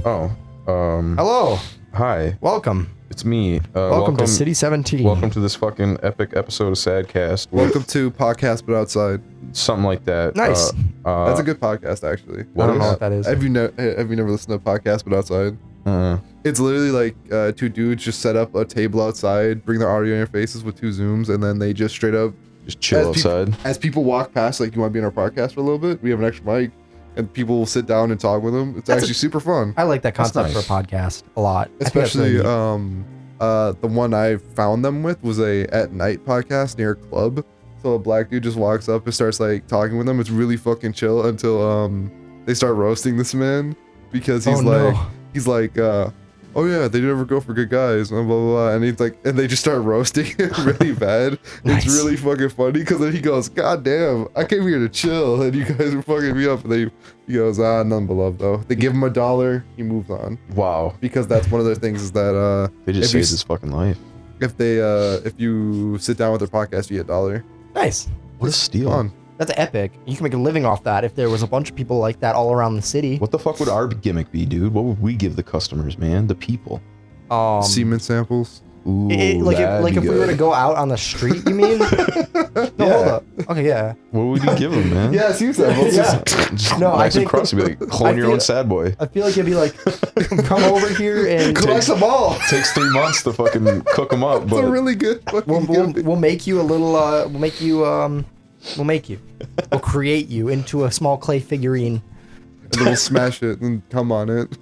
Hello. Hi. Welcome. It's me. Welcome to City 17. Welcome to this fucking epic episode of S.A.D. Welcome to Podcast But Outside. Something like that. Nice. That's a good podcast, actually. I don't know what that is. Have you never listened to Podcast But Outside? It's literally like two dudes just set up a table outside, bring their audio interfaces with two Zooms, and then they just straight up just chill outside. As people walk past, like, you want to be in our podcast for a little bit? We have an extra mic, and people will sit down and talk with them. It's actually super fun. I like that concept for a podcast a lot. Especially the one I found them with was a at night podcast near a club. So a black dude just walks up and starts like talking with them. It's really fucking chill until they start roasting this man because he's like oh yeah, they never go for good guys, blah blah blah, and he's like, and they just start roasting him really bad. Nice. It's really fucking funny because then he goes, God damn, I came here to chill and you guys are fucking me up. And he goes, none but love though. They give him $1, he moves on. Wow. Because that's one of their things is that they just saved his fucking life. If you sit down with their podcast, you get $1. Nice. What a steal. Fun. That's epic. You can make a living off that if there was a bunch of people like that all around the city. What the fuck would our gimmick be, dude? What would we give the customers, man? The people. Semen samples. Ooh, if we were to go out on the street, you mean? No, hold up. Okay, yeah. What would you give them, man? Yeah, semen samples. Yeah. Just No, I nice and think- crusty. Be like, clone your own sad boy. I feel like it'd be like, come over here and Collect them all. Takes 3 months to fucking cook them up, It's a but really good fucking gimmick. we'll make you a little. We'll create you into a small clay figurine. And then we'll smash it and come on it.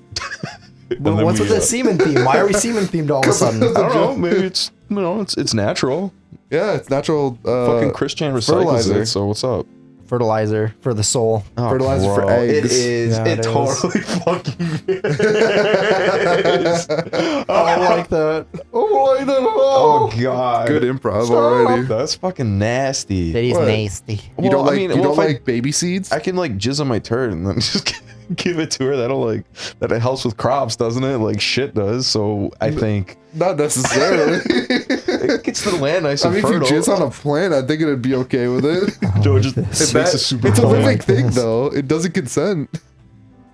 Well, what's with the semen theme? Why are we semen themed all of a sudden? I don't know. Maybe it's it's natural. Yeah, it's natural. Fucking Christian recycles fertilizer. it. So what's up? Fertilizer for the soul. Oh, Fertilizer for bro, eggs. It is. Yeah, it it totally fucking is. I like that. Oh god. Good improv Stop. already. That's fucking nasty. That is What? nasty. You don't like, you don't if like baby seeds? I can like jizz on my turd and then just give it to her. That it helps with crops, doesn't it? Like shit does. So I think Not necessarily. it gets the land nice I and mean, if you fertile. jizz on a plant, I think it'd be okay with it. No, it just It's makes it super It's a fertile. living thing, though. It doesn't consent.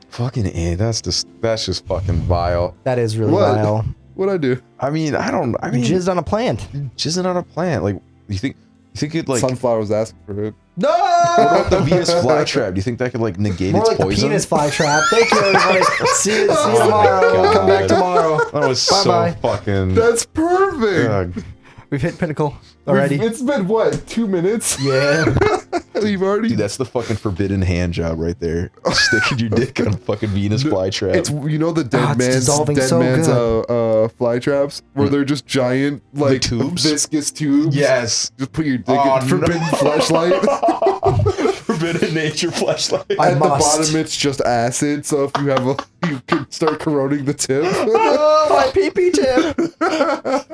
Fucking that's just fucking vile. That is really What? vile. What'd I do? I mean, You jizzed on a plant. jizzing on a plant. Like you think it like Sunflower was asking for it. No! what about the Venus flytrap? Do you think that could like negate More its like poison? the penis fly trap. Thank you, everybody. See you tomorrow. my We'll come back God. tomorrow. That was Bye-bye. so fucking. That's perfect. We've hit pinnacle already. It's been, what, 2 minutes? Yeah. We've already... Dude, that's the fucking forbidden hand job right there. Sticking your dick on a fucking Venus flytrap. It's, you know, the dead it's man's dissolving so fly traps where they're just giant, like, tubes? viscous tubes. Yes. Just put your dick in forbidden flashlight. Forbidden nature flashlight. I At the must. bottom, it's just acid. So if you have you can start corroding the tip. Oh, my pee-pee tip.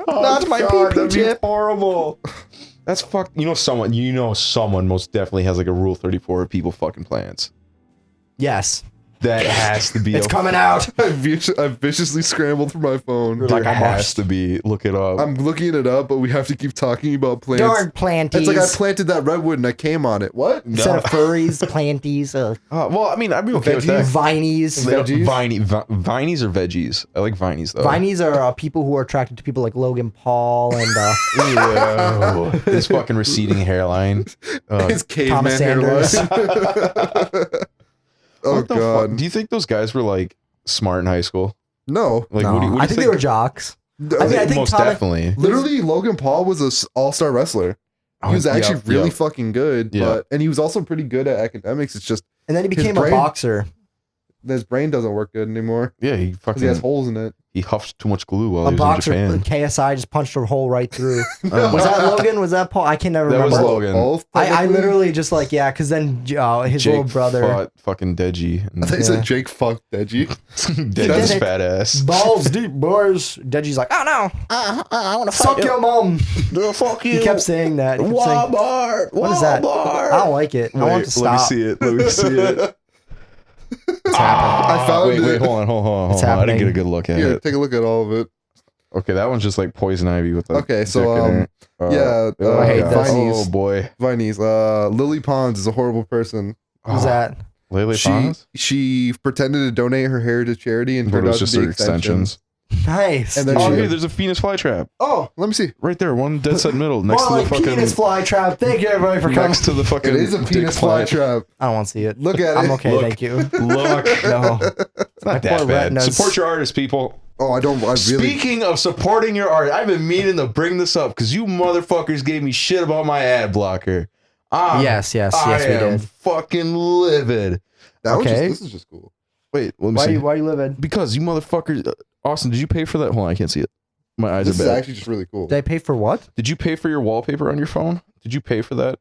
Not my pee-pee that'd be tip. horrible. That's fucked. You know someone most definitely has like a Rule 34 of people fucking plants. Yes. That has to be. It's coming out. I viciously scrambled for my phone. There Like I has must. to be. Look it up. I'm looking it up, but we have to keep talking about plants. Darn planties. It's like I planted that redwood and I came on it. What? Instead of furries, planties, Well, I mean, I'd be okay with that. vinies. Veggies? Vinies or veggies? I like vinies though. Vinies are people who are attracted to people like Logan Paul and Yeah. His fucking receding hairline. His caveman Thomas Sanders. hairline. Oh What the god. fuck? Do you think those guys were like smart in high school? No. Like, No, what do you I think they were jocks. I think most Thomas, definitely. literally, Logan Paul was an all-star wrestler. He was actually really fucking good, Yeah. and he was also pretty good at academics. It's just And then he His became a brain- boxer. his brain doesn't work good anymore Yeah, he because he has fucking holes in it. he huffed too much glue while A he was boxer in in Japan. KSI just punched a hole right through. Oh, Was that Logan? Was that Paul? I can never That was remember. Logan. Both, I technically? literally just like, yeah, because then his Jake little brother. fought fucking Deji. I thought you Yeah. said Jake fucked Deji. Deji's did it. fat ass. Balls deep, boys. Deji's like, oh no, I want to suck your mom. Fuck He kept saying that. He kept saying, Walmart. what is that? I don't like it. I want it to Let me stop. see it. Let me see it. It's happening. I found wait, it. hold on. It's I didn't happening. get a good look at Here, it. take a look at all of it. Okay, that one's just like poison ivy with the. Okay, so, dick in it. I hate God. this. Vinies. Oh boy. Vinies. Lily Pons is a horrible person. Who's that? Lele Pons? She pretended to donate her hair to charity and But it turned was out just to be their extensions. Nice. And then Oh, she- hey, there's a Venus flytrap. Oh, let me see. Right there, one dead set middle, next More to the like fucking penis fly trap. Thank you everybody for coming. next to the fucking It is a dick penis plant. flytrap. I don't want to see it. Look at I'm it. okay, Look. thank you. Look, No. it's not that poor bad. retinas. Support your artists, people. Oh, I really. Speaking of supporting your art, I've been meaning to bring this up because you motherfuckers gave me shit about my ad blocker. Yes, we I am did. fucking livid. This is just cool. Wait, let me Why see. are you living? Because you motherfuckers. Austin, did you pay for that? Hold on, I can't see it. My eyes This are is bad. actually just really cool. Did I pay for what? Did you pay for your wallpaper on your phone? Did you pay for that?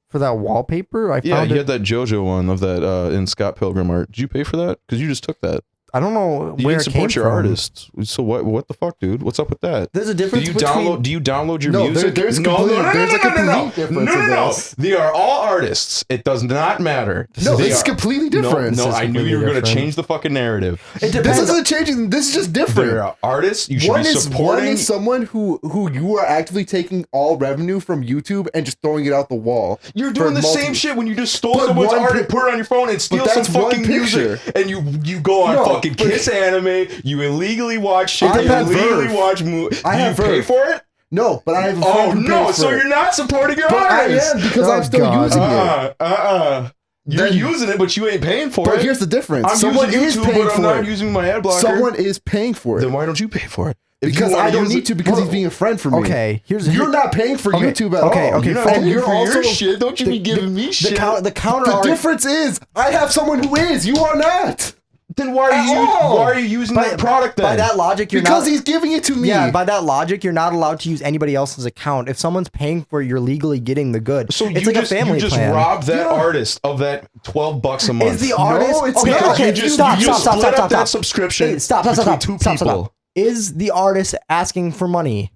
For that wallpaper? Yeah, found you it. had that JoJo one of that in Scott Pilgrim art. Did you pay for that? Because you just took that. I don't know You where didn't it came support your from. artists. So what the fuck, dude? What's up with that? There's a difference Do between... you download your No, music? there's a complete difference in this. They are all artists. It does not matter. No, They this is are- completely different. No, This is I knew completely you were going to different. change the fucking narrative. It This depends. isn't changing. This is just different. They're artists. You should One be is supporting. someone who you are actively taking all revenue from YouTube and just throwing it out the wall. You're doing for the multi- same shit when you just stole But someone's one art pic- and put it on your phone and steal some that's one fucking music. picture. And you go on No, fucking but- Kiss Anime. You illegally watch shit. I You have illegally Verve. watch movies. I Do you have pay Verve. for it? No, but I have a Oh friend who no! pays So for it. you're not supporting your But I artists. am because Oh, I'm still God. using it. You're Then- using it, but you ain't paying for But it. here's the difference. I'm Someone using is YouTube, paying but I'm for not it. using my ad blocker. Someone is paying for it. Then why don't you pay for it? If you Because wanna I don't use need it- to because he's Bro, being a friend for me. Okay, You're not paying for Okay, YouTube at okay, all. okay, You're not fine. paying you're for also your shit. Don't you be giving me shit. The counter The argument. difference is I have someone who is. You are not. Then why At all. are you using that product then? By that logic, you're Because not... he's giving it to me. Yeah, by that logic, you're not allowed to use anybody else's account. If someone's paying for it, you're legally getting the good. So it's you like just, a family you just plan. robbed that artist of that $12 a month. Is the artist... it's okay, not. okay, You just stop, you stop, split stop, up stop, that stop. subscription Hey, stop, between two people. Is the artist asking for money?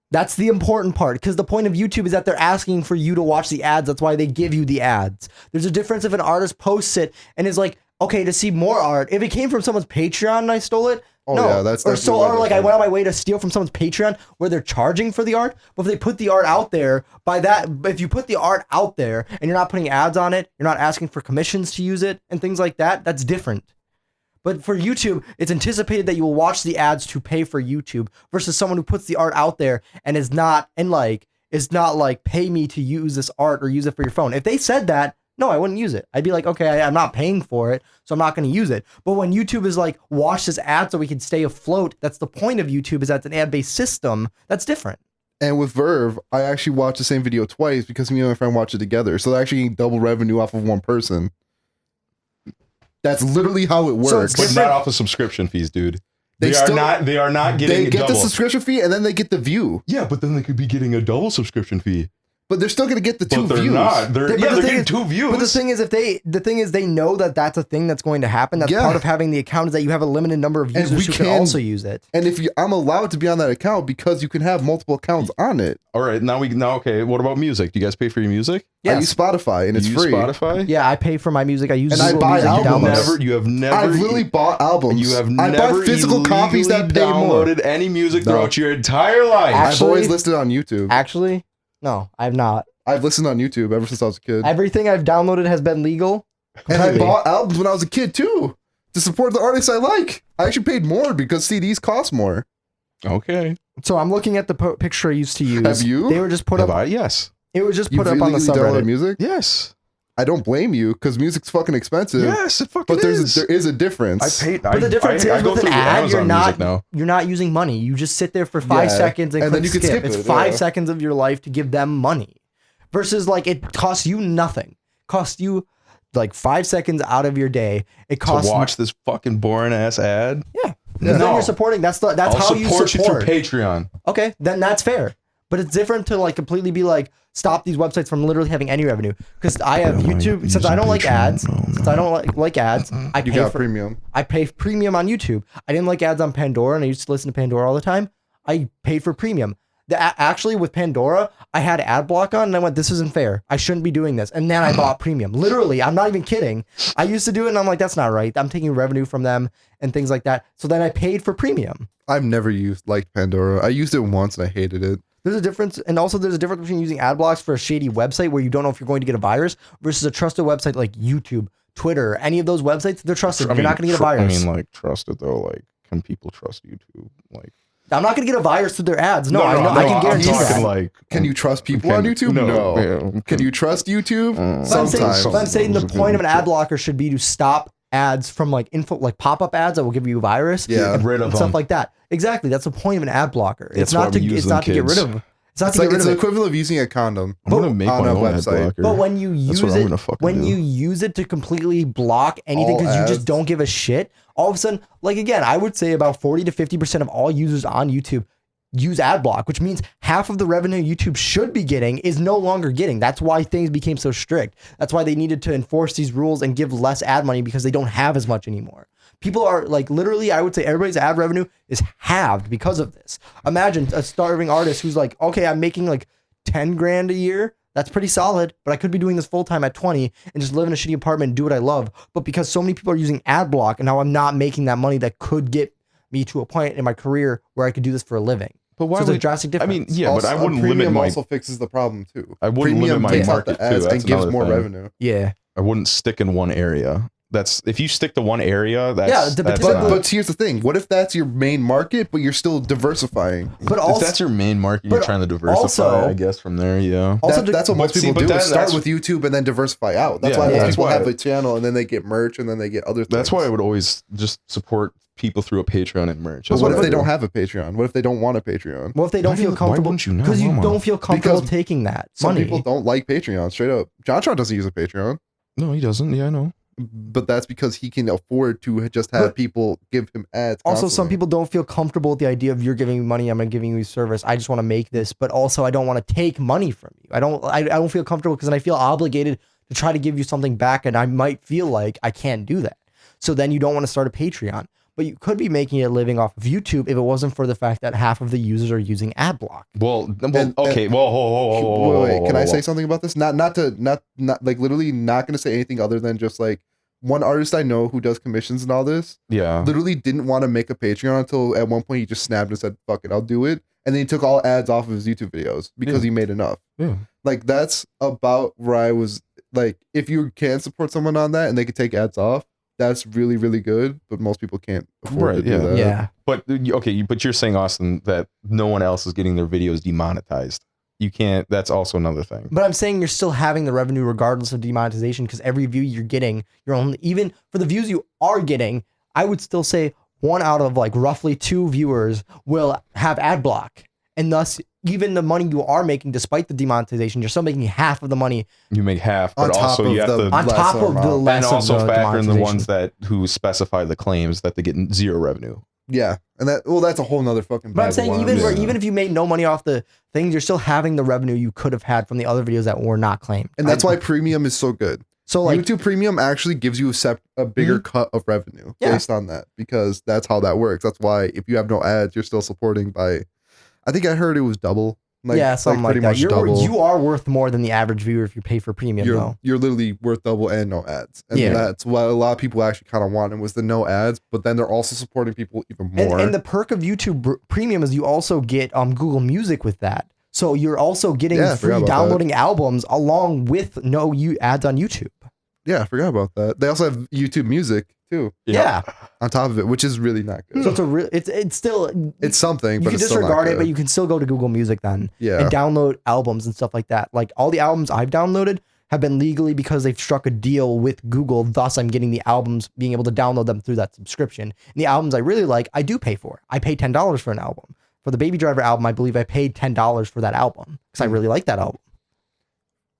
That's the important part, because the point of YouTube is that they're asking for you to watch the ads. That's why they give you the ads. There's a difference if an artist posts it and is like, okay, to see more art. If it came from someone's Patreon and I stole it, Oh, no. yeah, that's or definitely so, why or like I different. went on my way to steal from someone's Patreon where they're charging for the art. But if they put the art out there, by that, if you put the art out there and you're not putting ads on it, you're not asking for commissions to use it and things like that, that's different. But for YouTube, it's anticipated that you will watch the ads to pay for YouTube versus someone who puts the art out there and is not like pay me to use this art or use it for your phone. If they said that, no, I wouldn't use it. I'd be like, okay, I'm not paying for it, so I'm not going to use it. But when YouTube is like, watch this ad so we can stay afloat, that's the point of YouTube, is that it's an ad-based system. That's different. And with Verve, I actually watched the same video twice because me and my friend watched it together. So they're actually getting double revenue off of one person. That's literally how it works. So it's But not off of subscription fees, dude. They are not getting they a get double. the subscription fee and then they get the view. Yeah, but then they could be getting a double subscription fee. But they're still going to get the two But they're views. not. They're But the they're thing getting is- 2 views. But the thing is they know that that's a thing that's going to happen. That's Yeah. part of having the account, is that you have a limited number of And users we who can can- also use it. And if I'm allowed to be on that account because you can have multiple accounts on it. All right, now okay. What about music? Do you guys pay for your music? I Yes. use Spotify and it's you use free. Spotify? Yeah, I pay for my music. I use And I Google buy Music to albums. download it. You have never. I've literally bought albums. You have I never buy physical copies that pay more. downloaded any music No. throughout your entire life. I've Actually- always listed on YouTube. Actually, no, I have not. I've listened on YouTube ever since I was a kid. Everything I've downloaded has been legal. And I Completely. bought albums when I was a kid too to support the artists I like. I actually paid more because CDs cost more. Okay. So I'm looking at the picture I used to use. Have you? They were just put Have up. I? Yes. It was just You put up on the illegally download subreddit. music? Yes. I don't blame you because music's fucking expensive. Yes, it fucking But is. there is a difference. I paid. But the difference I is go with an through ad, Amazon Music now. you're not using money. You just sit there for 5 Yeah, seconds and and click then you can skip. skip It's it, 5 yeah. seconds of your life to give them money, versus like it costs you nothing. Costs you like 5 seconds out of your day. It To costs watch this fucking boring ass ad. Yeah. Then No. you're supporting. That's I'll how you support you through support. Patreon. Okay, then that's fair. But it's different to like completely be like, stop these websites from literally having any revenue. Because I have YouTube, since I don't like ads, since I don't like ads, I You pay got for premium. I pay premium on YouTube. I didn't like ads on Pandora, and I used to listen to Pandora all the time. I paid for premium. Actually, with Pandora, I had ad block on, and I went, this isn't fair. I shouldn't be doing this. And then I bought premium. Literally, I'm not even kidding. I used to do it, and I'm like, that's not right. I'm taking revenue from them and things like that. So then I paid for premium. I've never liked Pandora. I used it once and I hated it. There's a difference, and also there's a difference between using ad blocks for a shady website where you don't know if you're going to get a virus versus a trusted website like YouTube Twitter, any of those websites, they're trusted. I You're mean, not going to get a virus. I mean, like, trusted though. Like, can people trust YouTube? Like, I'm not going to get a virus through their ads. No, I no, can guarantee I'm talking that. like, Can you trust people on YouTube? No. Yeah, Can you trust YouTube? Sometimes. Sometimes. I'm saying the point of an ad blocker should be to stop ads from like pop-up ads that will give you a virus. Yeah. and, Rid of and them. stuff like that. Exactly. That's the point of an ad blocker. That's It's not why to we use it's them, not to get rid kids. of. It's not It's to like get it's rid the of it. equivalent of using a condom. I'm gonna make on my a own ad website. blocker. But when you That's use what I'm it, gonna fucking when do. you use it to completely block anything All because you ads. just don't give a shit, all of a sudden, like again, I would say about 40 to 50% of all users on YouTube use ad block, which means half of the revenue YouTube should be getting is no longer getting. That's why things became so strict. That's why they needed to enforce these rules and give less ad money because they don't have as much anymore. People are like literally, I would say everybody's ad revenue is halved because of this. Imagine a starving artist who's like, okay, I'm making like 10 grand a year. That's pretty solid, but I could be doing this full time at 20 and just live in a shitty apartment and do what I love. But because so many people are using ad block and now I'm not making that money that could get me to a point in my career where I could do this for a living. But why So it's a would drastic I difference. mean, yeah, but I Also, wouldn't premium limit my. also fixes the problem too. I wouldn't Premium limit my takes out market the ads too. That's and gives another more thing. revenue. Yeah. I wouldn't stick in one area. That's if you stick to one area. That's Yeah, that's but- not- But here's the thing: what if that's your main market, but you're still diversifying? But if also, that's your main market, you're but trying to diversify. also- I guess from there, yeah. Also, That's what most but see, people but do: that- is start that's- with YouTube and then diversify out. That's Yeah, why most that's people why- have a channel and then they get merch and then they get other things. That's why I would always just support people through a Patreon and merch. But That's what if I they do. don't have a Patreon? What if they don't want a Patreon? what if they don't Why feel why comfortable? wouldn't you know, Because you Mama? don't feel comfortable Because taking that Some money. people don't like Patreon. Straight up, JonTron doesn't use a Patreon, No, he doesn't. Yeah, I know. but that's because he can afford to just have But- people give him ads. Also, some constantly. people don't feel comfortable with the idea of you're giving me money, I'm giving you service. I just want to make this, but also I don't want to take money from you. I don't feel comfortable because then I feel obligated to try to give you something back, and I might feel like I can't do that. So then you don't want to start a Patreon, but you could be making a living off of YouTube if it wasn't for the fact that half of the users are using ad block. Well, And- okay. Well, Wait, can I say something about this? Not like literally not gonna say anything other than just like one artist I know who does commissions and all this Yeah. literally didn't want to make a Patreon until at one point he just snapped and said, "Fuck it, I'll do it." And then he took all ads off of his YouTube videos because Yeah. he made enough. Yeah. Like that's about where I was. Like, if you can support someone on that and they could take ads off, that's really, really good. But most people can't afford Right, to yeah. do that. Yeah. But okay, but you're saying, Austin, that no one else is getting their videos demonetized. You can't. That's also another thing. But I'm saying you're still having the revenue regardless of demonetization because every view you're getting, you're only, even for the views you are getting, I would still say 1 out of like roughly 2 viewers will have ad block. And thus, even the money you are making, despite the demonetization, you're still making half of the money You make half, On but top also of you have the- to, on top of the amount. less and also of the factor in the demonetization. ones that who specify the claims that they get 0 revenue. Yeah, and that's a whole nother fucking. But I'm bag of saying worms. even if you made no money off the things, you're still having the revenue you could have had from the other videos that were not claimed. And that's why premium is so good. So like YouTube Premium actually gives you a bigger cut of revenue Yeah. based on that, because that's how that works. That's why if you have no ads, you're still supporting by. I think I heard it was double. yeah, something like pretty that. much You're, double. you are worth more than the average viewer if you pay for premium though. You're literally worth double and no ads, and Yeah. that's what a lot of people actually kind of wanted was the no ads. But then they're also supporting people even more. And the perk of YouTube Premium is you also get Google Music with that. So you're also getting Yeah, I free forgot about downloading albums along with no ads on YouTube. yeah, I forgot about that. They also have YouTube Music too Yeah. on top of it, which is really not good. So it's still It's something, you but can it's still not disregard it, good. but you can still go to Google Music then Yeah. and download albums and stuff like that. Like all the albums I've downloaded have been legally because they've struck a deal with Google. Thus, I'm getting the albums, being able to download them through that subscription. And the albums I really like, I do pay for. I pay $10 for an album. For the Baby Driver album, I believe I paid $10 for that album because I really like that album.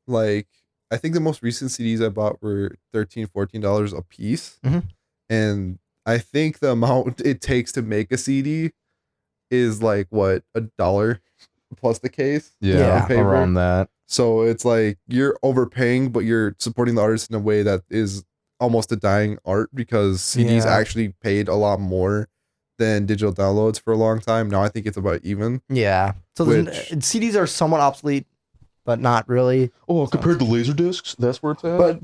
Like, I think the most recent CDs I bought were $13-14 a piece. Mhm. And I think the amount it takes to make a CD is like what, $1 plus the case. Yeah, on paper. around that. So it's like you're overpaying, but you're supporting the artist in a way that is almost a dying art, because CDs Yeah. actually paid a lot more than digital downloads for a long time. Now I think it's about even. Yeah. So CDs are somewhat obsolete, but not really. Oh, compared to laser discs, that's where it's at.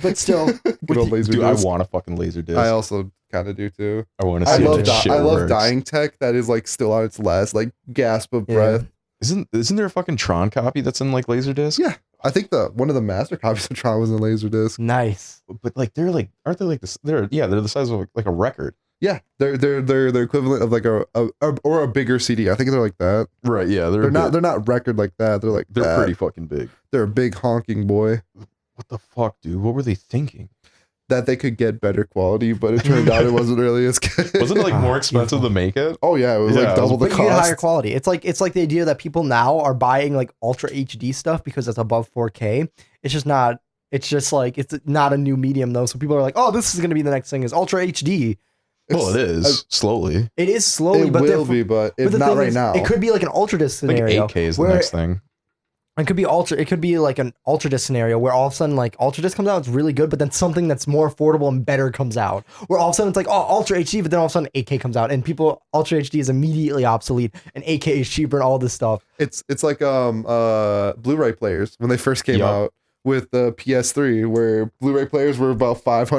But still, Good old laser Dude, I disc. want a fucking laser disc. I also kind of do too. I want to I see love if that shit I love works. dying tech that is like still on its last like gasp of Yeah. breath. Isn't there a fucking Tron copy that's in like Laserdisc? Yeah. I think one of the master copies of Tron was in Laserdisc. Nice. But like they're like, aren't they like this? They're the size of like a record. Yeah, they're equivalent of like a bigger CD. I think they're like that. Right. Yeah. They're not record like that. They're like They're that. pretty fucking big. They're a big honking boy. What the fuck, dude? What were they thinking? That they could get better quality, but it turned out it wasn't really as good. Wasn't it like more expensive to make it? Oh yeah, it was like double the But you get higher cost. quality. It's like the idea that people now are buying like ultra HD stuff because it's above 4K. It's just not. It's just like it's not a new medium though. So people are like, oh, this is gonna be the next thing is ultra HD. Well, it is slowly. It is slowly, It but will be, but it's the not thing right is, now. It could be like an ultra disc I think scenario. 8K is the where next thing. It could be ultra. It could be like an ultra disc scenario where all of a sudden like ultra disc comes out, it's really good, but then something that's more affordable and better comes out. Where all of a sudden it's like, oh, ultra HD, but then all of a sudden 8K comes out, and people ultra HD is immediately obsolete, and 8K is cheaper and all this stuff. It's like Blu-ray players when they first came Yup. out with the PS3, where Blu-ray players were about $500,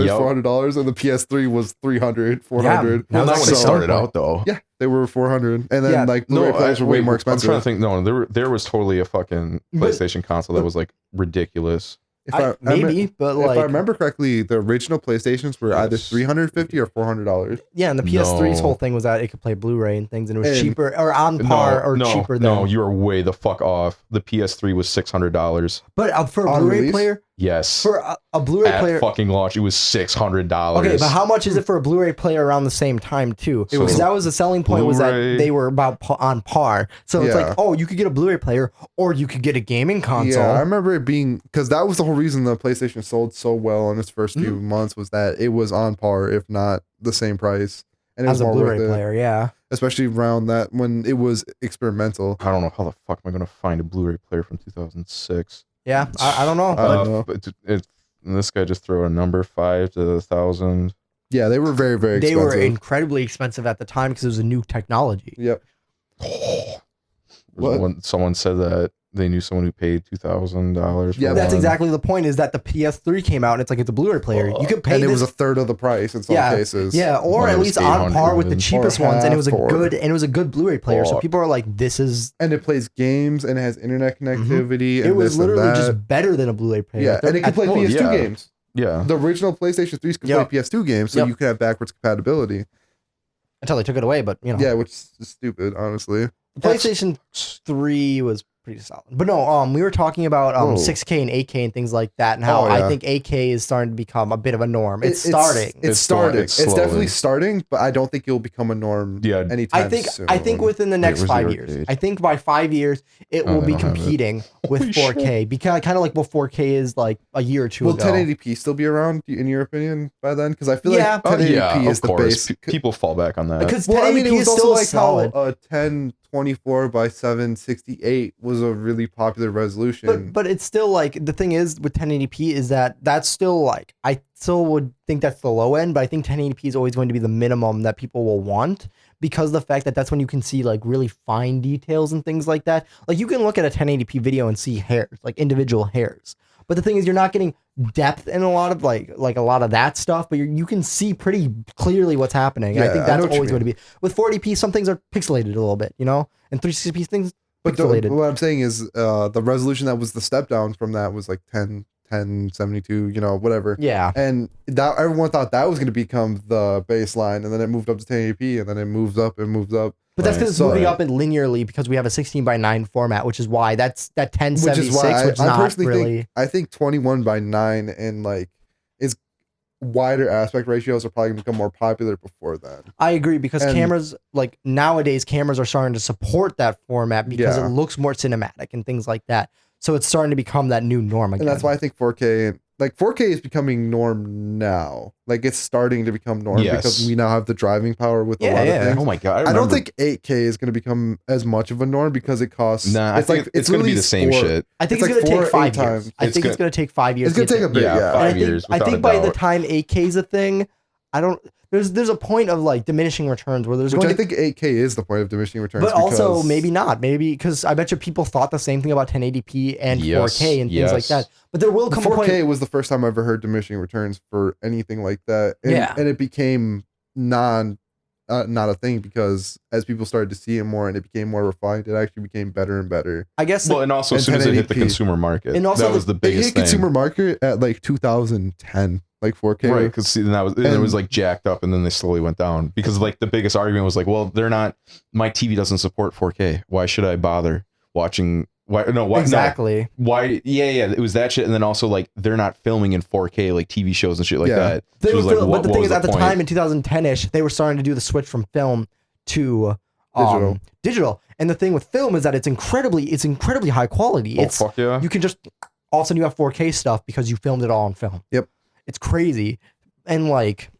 Yup. $400, and the PS3 was $300, $400. Yeah, Well, not when So- they started out though. Yeah, they were $400, and then Yeah. like Blu-ray players were way more I'm expensive. trying to think. No, there was totally a fucking But- PlayStation console that was like ridiculous. If I Maybe, but if I like, remember correctly, the original PlayStations were either Yes. $350 or $400. yeah, and the PS3's No. whole thing was that it could play Blu-ray and things, and it was And- cheaper or on par or cheaper than. No, you are way the fuck off. The PS3 was $600. But for a On Blu-ray release? player, Yes. for a Blu-ray At player. fucking launch, it was $600. Okay, but how much is it for a Blu-ray player around the same time too? It was- Because that was the selling point was that Blu-ray- they were about on par. So it's Yeah. like, oh, you could get a Blu-ray player or you could get a gaming console. Yeah, I remember it being, because that was the whole reason the PlayStation sold so well in its first few Mm-hmm. months, was that it was on par, if not the same price, and it was as a more Blu-ray worth it, player, yeah. especially around that when it was experimental. I don't know how the fuck am I gonna find a Blu-ray player from 2006. Yeah, I don't know. I but don't know. But and this guy just threw a number 5 to 1,000. Yeah, they were very, very they expensive. were incredibly expensive at the time because it was a new technology. Yep. What? Someone said that they knew someone who paid $2,000. Yeah, That's one. exactly the point. Is that the PS3 came out and it's like it's a Blu-ray player. You could pay And it this, was a third of the price in some cases. yeah, or One at was least on par with the 800 cheapest or ones, and it half was a or- good Blu-ray player. So Oh. people are like, this is. And it plays games and it has internet connectivity. And It was this and literally that. just better than a Blu-ray player. Yeah, and it could play well, PS2 yeah. games. Yeah. The original PlayStation 3s could Yep. play PS2 games, so Yep. you could have backwards compatibility. Until they took it away, but you know, Yeah, which is stupid, honestly. the PlayStation 3 was pretty solid. But no, we were talking about Whoa. 6K and 8K and things like that, and how Oh, yeah. I think 8K is starting to become a bit of a norm. It's starting. It's starting. It's It's definitely slowly. starting, but I don't think it'll become a norm Yeah. anytime I think soon. within the next where's the 5 years. arcade? I think by 5 years it Oh, will they be don't have it. competing with Holy 4K because kind of like what 4K is like a year or two Will ago. 1080p still be around, in your opinion, by then? Because I feel Yeah. like 1080p yeah, is of the course. base. People fall back on that. Because Well, I 1080p mean, it was is also still like solid. how a 1024 by 768 was a really popular resolution. But it's still like the thing is with 1080p is that that's still like I still would think that's the low end, but I think 1080p is always going to be the minimum that people will want because of the fact that that's when you can see like really fine details and things like that. Like you can look at a 1080p video and see hairs, like individual hairs. But the thing is, you're not getting depth in a lot of like a lot of that stuff, but you can see pretty clearly what's happening. And I Yeah, think I that's know what you always going to be with 40p. Some things are pixelated a little bit, you know, and 360p things But pixelated. what I'm saying is the resolution that was the step down from that was like 1072, you know, whatever. Yeah. And that everyone thought that was going to become the baseline, and then it moved up to 1080p, and then it moves up and moves up. But that's Right. because it's So- moving up in linearly because we have a 16:9 format, which is why that's that Which 1076, is why which is I not personally really. I think 21 by 9 and like is wider aspect ratios are probably going to become more popular before that. I agree because and- cameras, like nowadays, cameras are starting to support that format because Yeah. it looks more cinematic and things like that. So it's starting to become that new norm again. And that's why I think 4K, like 4K is becoming norm now. Like it's starting to become norm Yes. because we now have the driving power with a Yeah, lot yeah. of things. Oh my god! I don't remember- think 8K is going to become as much of a norm because it costs. Nah, I think it's gonna be the same shit. I think it's it's, like going 4 to or take 8 5 years. times. I It's think it's gonna- going to take 5 years. It's going to take a bit, Yeah, yeah. And I 5 think, years. I without think a by the doubt. time 8K is a thing, I don't. There's a point of like diminishing returns where there's Which going I to think 8K is the point of diminishing returns. But also because- maybe not. Maybe because I bet you people thought the same thing about 1080p and Yes, 4K and things like yes. that. But there will come a 4K point. was the first time I ever heard diminishing returns for anything like that. And, Yeah. and it became non not a thing because as people started to see it more and it became more refined, it actually became better and better. I guess. Well, and also as and soon as it hit the 1080p. consumer market, And also that was the It biggest hit thing. consumer market at like 2010, like 4K. Right, because it And- was like jacked up, and then they slowly went down. Because like the biggest argument was like, well, they're not. My TV doesn't support 4K. Why should I bother watching? Why no? Why exactly. No, why? Yeah. It was that shit, and then also like they're not filming in 4K like TV shows and shit like Yeah. that. They So it were was like, still- what but the thing was is, at the point? time in 2010ish, they were starting to do the switch from film to digital. And the thing with film is that it's incredibly high quality. Oh It's fuck yeah! you can just all of a sudden you have 4K stuff because you filmed it all on film. Yep. It's crazy, and like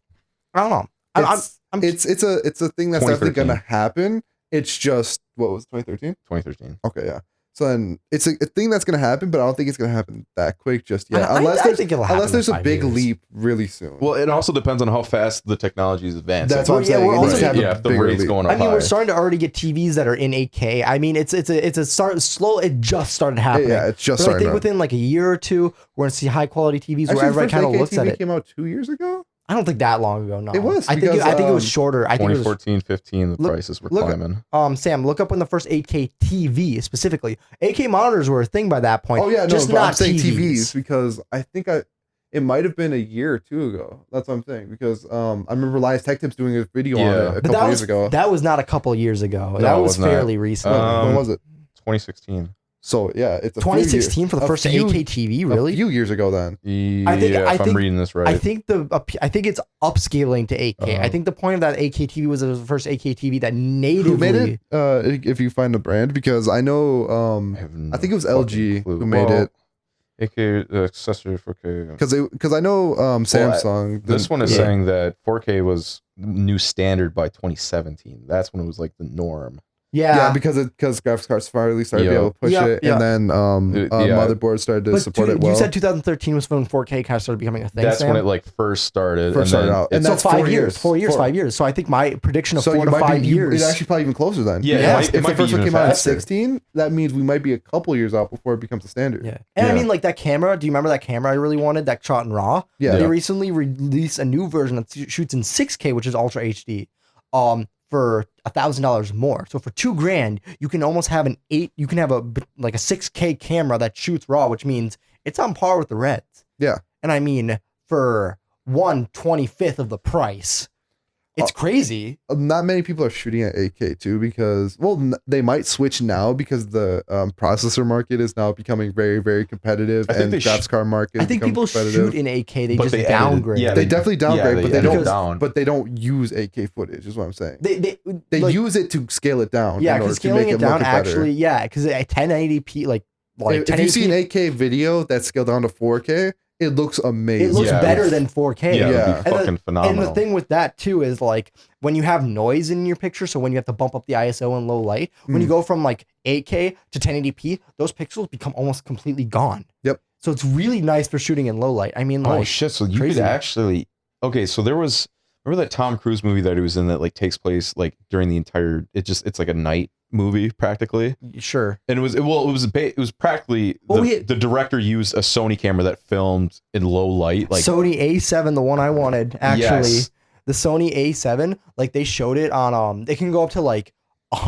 I don't know. I'm It's a thing that's definitely 2013. gonna happen. It's just what was 2013? 2013. Okay, yeah. So then it's a thing that's gonna happen, but I don't think it's gonna happen that quick just yet. I Unless think it'll happen unless there's in a 5 big years. leap really soon. Well, it also depends on how fast the technology is advancing. That's what I'm yeah, saying. we're It needs also- to have a yeah, if the bigger rate's leap. going up I mean, high. we're starting to already get TVs that are in 8K. I mean, it's a start slow. It just started happening. Yeah, it's just But I starting think to- within like a year or two, we're gonna see high quality TVs Actually, where everybody the kind of first looks at 8K TV it. came out 2 years ago. I don't think that long ago. No, It was, I think because, I think it was shorter. I think it was 2014, 15, the Look- prices were look- climbing. Sam, look up when the first 8K TV specifically. 8K monitors were a thing by that point. Oh yeah, no, just but not I'm saying TVs. because I think it might have been a year or two ago. That's what I'm saying because I remember Elias Tech Tips doing a video on Yeah. it a But couple that years was ago. that was not a couple years ago. No, that it was was not. fairly recent. When was it? 2016. So yeah, it's a 2016 for the a first few- 8K TV. Really? A few years ago then. Yeah, I think- if I'm reading this right. I think I think it's upscaling to 8K. I Uh-huh. think the point of that 8K TV was it was the first 8K TV that Who natively made it? If you find the brand, because I know have I think it was no LG fucking clue. who made Well, it. AK the accessory 4K. Because I know Samsung. This one is Yeah. saying that 4K was new standard by 2017. That's when it was like the norm. Yeah, because graphics cards finally started to be Yeah. able to push Yeah, it, yeah. and then Yeah. motherboards started to but support it you well. said 2013 was when 4K kind of started becoming a thing. That's Sam? when it like first started. First started out. And so that's 5 4 years, years. 4 years, Four. 5 years. So I think my prediction of So 4 to 5 years. It's actually probably even closer then. Yeah, it Yeah. might- If it the might be first one even came out at faster. 16, that means we might be a couple years out before it becomes a standard. Yeah. And I Yeah. mean, like that camera. Do you remember that camera I really wanted? That shot in RAW. Yeah. They Yeah. recently released a new version that shoots in 6K, which is Ultra HD. For $1,000 more. So for $2,000, you can almost have you can have a 6K camera that shoots RAW, which means it's on par with the Reds. Yeah. And I mean, for 1/25th of the price, it's crazy. Not many people are shooting at 8K too because, they might switch now because the processor market is now becoming very, very competitive, I think and they graphics card market. I think people shoot in 8K. They But just they edited- downgrade. yeah, They definitely downgrade, but they edited don't. down. But they don't use 8K footage. Is what I'm saying. They They use it to scale it down. yeah, in order because to scaling make it down look better. actually, yeah, because at 1080p, like If you see an 1080p, 8K video that's scaled down to 4K, it looks amazing. it looks Yeah, better it than 4K. Yeah, Yeah. it'd be And the- fucking phenomenal. And the thing with that too is like when you have noise in your picture, so when you have to bump up the ISO in low light, when you go from like 8K to 1080p, those pixels become almost completely gone. Yep. So it's really nice for shooting in low light. I mean, Oh like, shit! So you crazy. could actually. Okay, so there was. Remember that Tom Cruise movie that he was in that like takes place like during the entire. It's like a night movie practically, sure. and it was practically Well, the director used a Sony camera that filmed in low light, like Sony A7, the one I wanted, actually, Yes. the Sony A7, like they showed it on, they can go up to like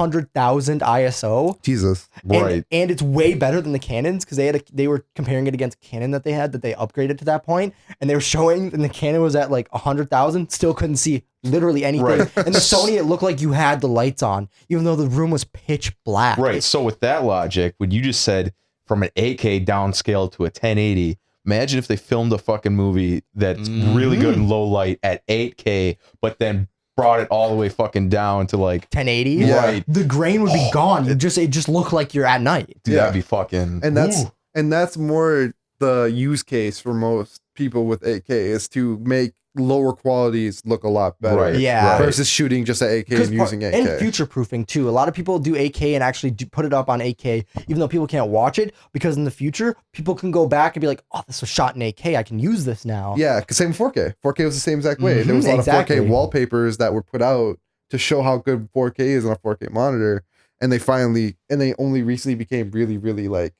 100,000 ISO. Jesus. right. And it's way better than the Canons because they were comparing it against Canon that they had that they upgraded to that point, and they were showing, and the Canon was at like 100,000, still couldn't see literally anything. Right. And the Sony, it looked like you had the lights on, even though the room was pitch black. Right. So with that logic, when you just said from an 8K downscale to a 1080, imagine if they filmed a fucking movie that's really good in low light at 8K, but then brought it all the way fucking down to like 1080. Yeah. Right. The grain would be gone. It just looked like you're at night. Dude, Yeah. that'd be fucking. And that's Ooh. more the use case for most people with 8K is to make lower qualities look a lot better. Right. Yeah. Versus shooting just at 8K and using 8K. And future proofing too. A lot of people do 8K and actually put it up on 8K, even though people can't watch it, because in the future people can go back and be like, "Oh, this was shot in 8K. I can use this now." Yeah, because same with 4K. 4K was the same exact way. There was a Mhm, lot exactly. of 4K wallpapers that were put out to show how good 4K is on a 4K monitor, and they only recently became really, really like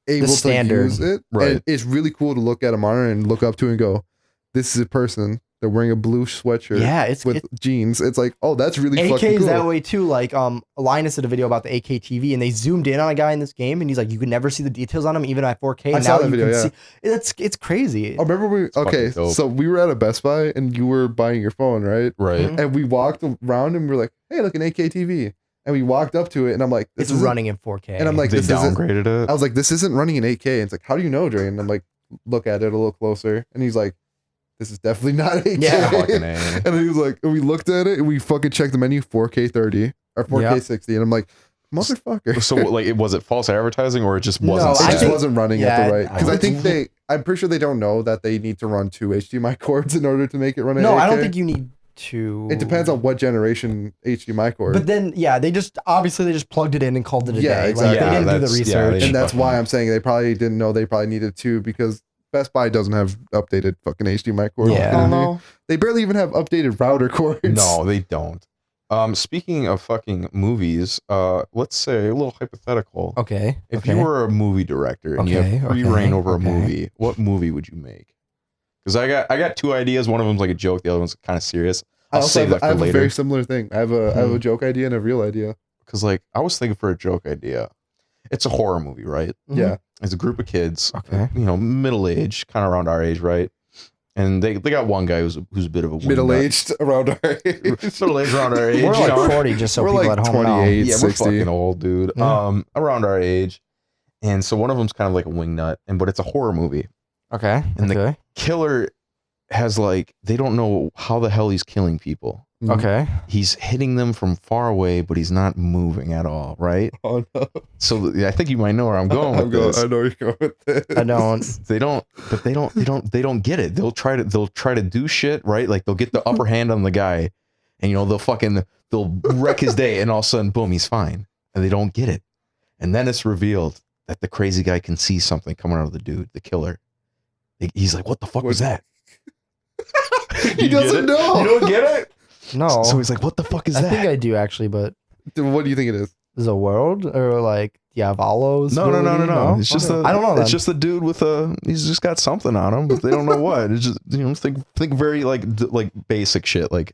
able standard. to use it. Right. And it's really cool to look at a monitor and look up to and go, "This is a person They're wearing a blue sweatshirt Yeah, it's with jeans. It's like, oh, that's really fucking AK's cool. that way too. Like Linus did a video about the AK TV, and they zoomed in on a guy in this game, and he's like, you could never see the details on him even at 4K. I And saw now that you video, can yeah. see. It's crazy. I remember fucking dope. so we were at a Best Buy and you were buying your phone, right? Right. Mhm. And we walked around and we were like, hey, look, an AK TV. And we walked up to it and I'm like, It's isn't- running in 4K. And I'm like, They this isn't. downgraded it. I was like, this isn't running in 8K. And it's like, how do you know, Dre? And I'm like, look at it a little closer. And he's like, this is definitely not 8K. Yeah. Fucking A. And he was like, and we looked at it and we fucking checked the menu 4K 30 or 4K Yep. 60. And I'm like, motherfucker. So like, was it false advertising or it just No, wasn't? It I just set? think- wasn't running yeah, at the right. Because I think think- I'm pretty sure they don't know that they need to run 2 HDMI cords in order to make it run at no, 8K. I don't think you need to. It depends on what generation HDMI cord. But then, yeah, they just plugged it in and called it a Yeah, day. exactly. Like, they Yeah, didn't do the that's- yeah, research. they and that's fucking- why I'm saying they probably didn't know they probably needed 2 because Best Buy doesn't have updated fucking HDMI cords. Yeah. Are you kidding me? No. They barely even have updated router cords. No, they don't. Speaking of fucking movies, let's say a little hypothetical. Okay. If okay. you were a movie director and you Okay, have free okay, reign over okay. a movie, what movie would you make? Because I got 2 ideas. One of them's like a joke. The other one's kind of serious. I I'll also save have, that I for have a later. very similar thing. I have a joke idea and a real idea. Because like I was thinking for a joke idea, it's a horror movie, right? Mhm. Yeah. It's a group of kids, Okay. you know, middle age, kind of around our age, right? And they got one guy who's a bit of a Middle aged around our age. middle aged around our age. We're you like know? 40, just so We're people like at home know. 28. Yeah, we're 60. fucking old, dude. Yeah. Around our age, and so one of them's kind of like a wingnut, but it's a horror movie. Okay. And the- okay. Killer has like they don't know how the hell he's killing people. Okay. He's hitting them from far away, but he's not moving at all, right? Oh no. So I think you might know where I'm going with this. I know where you're going with this. I don't. They don't get it. They'll try to do shit, right? Like they'll get the upper hand on the guy, and you know they'll wreck his day, and all of a sudden, boom, he's fine, and they don't get it, and then it's revealed that the crazy guy can see something coming out of the dude, the killer. He's like, what the fuck was that? He You get doesn't it? know. You don't get it? No. So he's like, what the fuck is I that? think I do actually, but What do you think it is? is a world or like Diavolo's? No. ability? It's just I don't know. It's just a dude with he's just got something on him, but they don't know what. It's just think very like basic shit. Like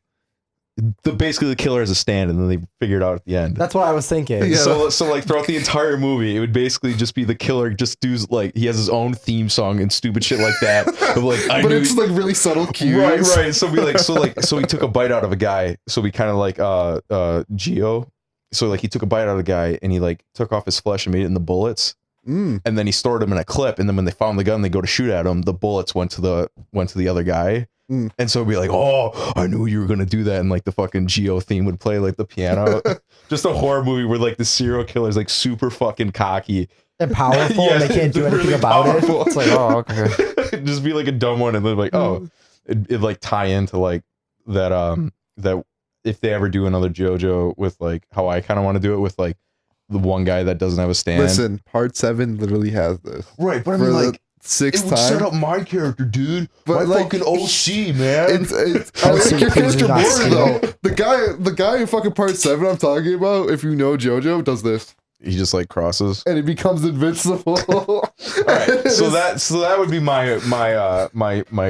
basically the killer has a stand, and then they figure it out at the end. That's what I was thinking. Yeah. So like throughout the entire movie, it would basically just be the killer just does like he has his own theme song and stupid shit like that. Of like I But knew it's like really subtle cues. right. So we took a bite out of a guy. So we kind of like Geo. So like he took a bite out of the guy and he like took off his flesh and made it into bullets. Mm. And then he stored them in a clip. And then when they found the gun, they go to shoot at him. The bullets went to the other guy. Mm. And so it'd be like, oh, I knew you were gonna do that. And like the fucking Geo theme would play like the piano. Just a horror movie where like the serial killer is like super fucking cocky. And powerful, Yeah, and they can't do anything really about powerful. it. It's like, oh, okay. Just be like a dumb one, and then like, oh, it like tie into like that that if they ever do another JoJo with like how I kind of want to do it with like the one guy that doesn't have a stand. Listen, part 7 literally has this. Right, but I For mean the like sixth it would set time. up my character, dude. But, my like, fucking OC, man. It's I Also, like your please character do not more steal. though. The guy in fucking part 7 I'm talking about, if you know JoJo, does this. He just like crosses. And he becomes invincible. All right, so that would be my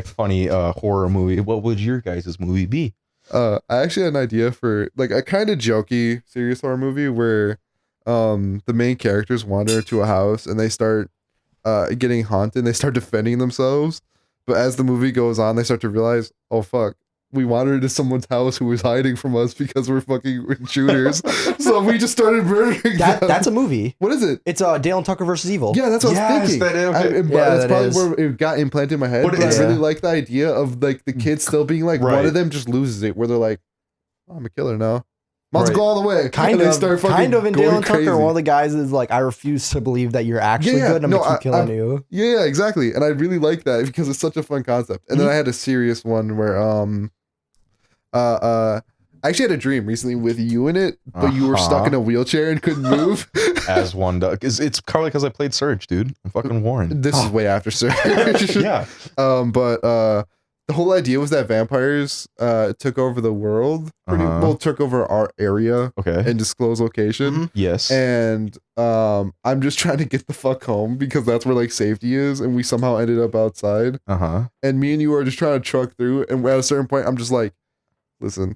funny horror movie. What would your guys' movie be? I actually had an idea for like a kind of jokey serious horror movie where the main characters wander into a house and they start getting haunted and they start defending themselves. But as the movie goes on, they start to realize, oh fuck, we wandered into someone's house who was hiding from us because we're fucking intruders. So we just started murdering them. That's a movie. What is it? It's Dale and Tucker versus Evil. Yeah, that's what I Yes, was thinking. that is- okay. Yeah, that's that probably is. where it got implanted in my head. But But, I it's- really like the idea of like the kids still being like, one Right. of them just loses it, where they're like, oh, I'm a killer now. Let's Right. go all the way. Kind And they of, start fucking kind of in Dale going and Tucker, crazy. one of the guys is like, I refuse to believe that you're actually Yeah, good, and I'm no, gonna keep killing you. Yeah, exactly. And I really like that because it's such a fun concept. And then I had a serious one where I actually had a dream recently with you in it, but you were stuck in a wheelchair and couldn't move. As one does. It's probably because I played Surge, dude. I'm fucking Warren. This is way after Surge. Yeah. But the whole idea was that vampires took over the world, took over our area Okay. and disclosed location. Mhm. Yes. And I'm just trying to get the fuck home because that's where like safety is, and we somehow ended up outside. And me and you are just trying to truck through, and at a certain point, I'm just like, listen,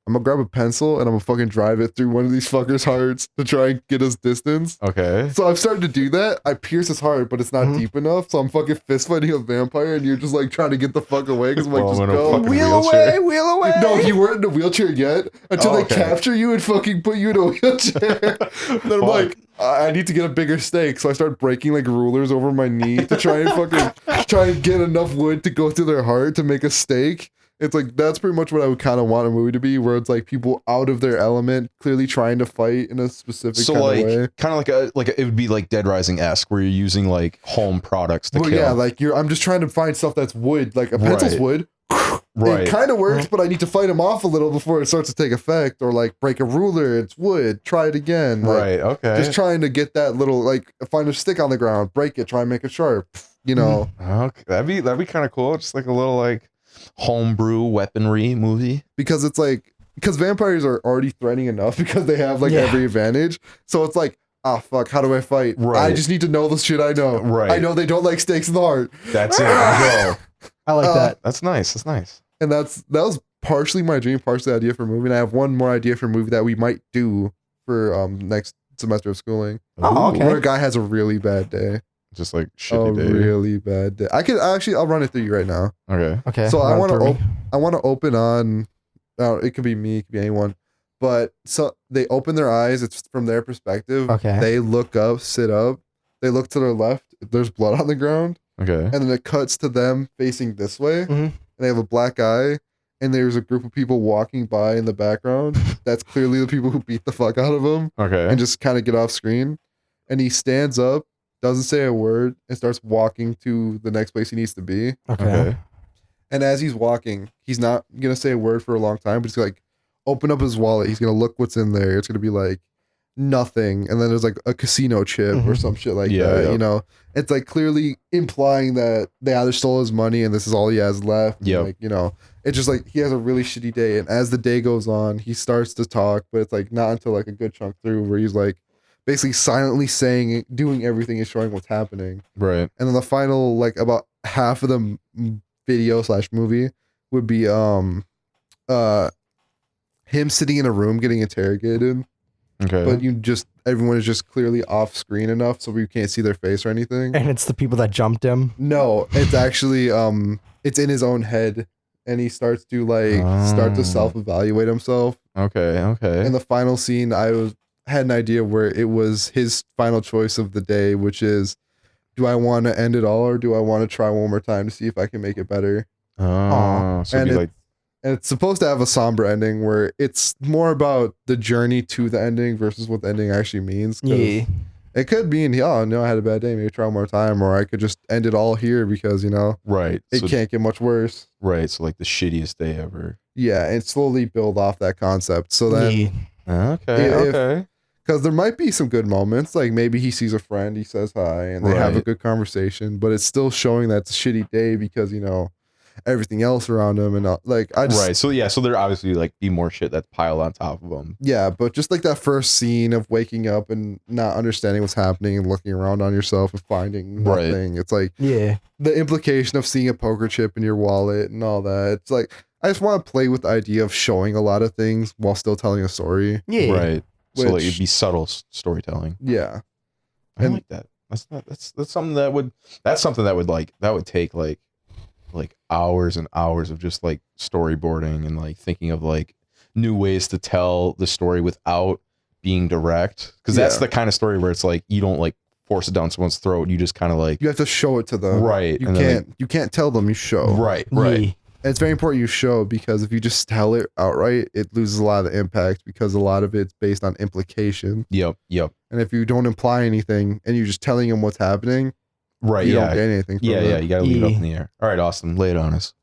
I'm gonna grab a pencil and I'm gonna fucking drive it through one of these fuckers' hearts to try and get us distance. Okay. So I've started to do that. I pierce his heart, but it's not deep enough. So I'm fucking fist fighting a vampire, and you're just like trying to get the fuck away because I'm like, just go. Wheel away. No, you weren't in a wheelchair yet until they capture you and fucking put you in a wheelchair. Then I'm like, I need to get a bigger stake. So I start breaking like rulers over my knee to try and get enough wood to go through their heart to make a stake. It's like, that's pretty much what I would kind of want a movie to be, where it's like people out of their element, clearly trying to fight in a specific kind of way. Kind of like it would be like Dead Rising-esque, where you're using like home products to kill. Yeah, like I'm just trying to find stuff that's wood, like a pencil's wood. Right. It kind of works, but I need to fight him off a little before it starts to take effect, or like break a ruler, it's wood, try it again. Like, right, okay. Just trying to get that little, like, find a stick on the ground, break it, try and make it sharp, you know. Okay, that'd be kind of cool. Just like a little like homebrew weaponry movie. Because it's like, because vampires are already threatening enough because they have like every advantage. So it's like, ah, fuck, how do I fight? Right. I just need to know the shit I know. Right. I know they don't like stakes in the heart. That's it. Bro. I like that. That's nice. That's nice. And that was partially my dream, partially the idea for a movie. And I have one more idea for a movie that we might do for next semester of schooling. Oh, okay. Where a guy has a really bad day. Just like shitty day. Really bad day. I'll run it through you right now. Okay. So I want to open on. It could be me, it could be anyone, but so they open their eyes. It's from their perspective. Okay. They look up, sit up. They look to their left. There's blood on the ground. Okay. And then it cuts to them facing this way, and they have a black eye. And there's a group of people walking by in the background. That's clearly the people who beat the fuck out of him. Okay. And just kind of get off screen. And he stands up, doesn't say a word, and starts walking to the next place he needs to be. Okay. And as he's walking, he's not gonna say a word for a long time, but he's like open up his wallet. He's gonna look what's in there. It's gonna be like nothing, and then there's like a casino chip or some shit like that. Yep. You know, it's like clearly implying that they either stole his money and this is all he has left. Yeah, like, you know, it's just like he has a really shitty day, and as the day goes on, he starts to talk, but it's like not until like a good chunk through where he's like basically silently saying, doing everything and showing what's happening. Right. And then the final like about half of the video / movie would be him sitting in a room getting interrogated. Okay. But everyone is just clearly off screen enough so we can't see their face or anything. And it's the people that jumped him. No, it's actually it's in his own head, and he starts to self-evaluate himself. Okay. In the final scene, had an idea where it was his final choice of the day, which is, do I want to end it all, or do I want to try one more time to see if I can make it better? Oh, so and it's supposed to have a somber ending where it's more about the journey to the ending versus what the ending actually means. Yeah. It could mean, I had a bad day, maybe try one more time, or I could just end it all here because, right. It can't get much worse. Right. So like the shittiest day ever. Yeah, and slowly build off that concept. So then, okay. Because there might be some good moments, like maybe he sees a friend, he says hi, and they have a good conversation, but it's still showing that it's a shitty day because, everything else around him, and right. So so there obviously like be more shit that's piled on top of them. Yeah, but just like that first scene of waking up and not understanding what's happening and looking around on yourself and finding nothing. It's like the implication of seeing a poker chip in your wallet and all that. It's like I just want to play with the idea of showing a lot of things while still telling a story. Yeah. Right. So like it'd be subtle storytelling. Yeah. I like that. That's something that would take like hours and hours of just like storyboarding and like thinking of like new ways to tell the story without being direct, because that's the kind of story where it's like you don't like force it down someone's throat, you just kind of like you have to show it to them, right? You can't tell them, you show, right. And it's very important you show, because if you just tell it outright, it loses a lot of the impact, because a lot of it's based on implication. Yep. And if you don't imply anything and you're just telling them what's happening, right, you don't get anything from it. You gotta leave it up in the air. All right, Austin, lay it on us.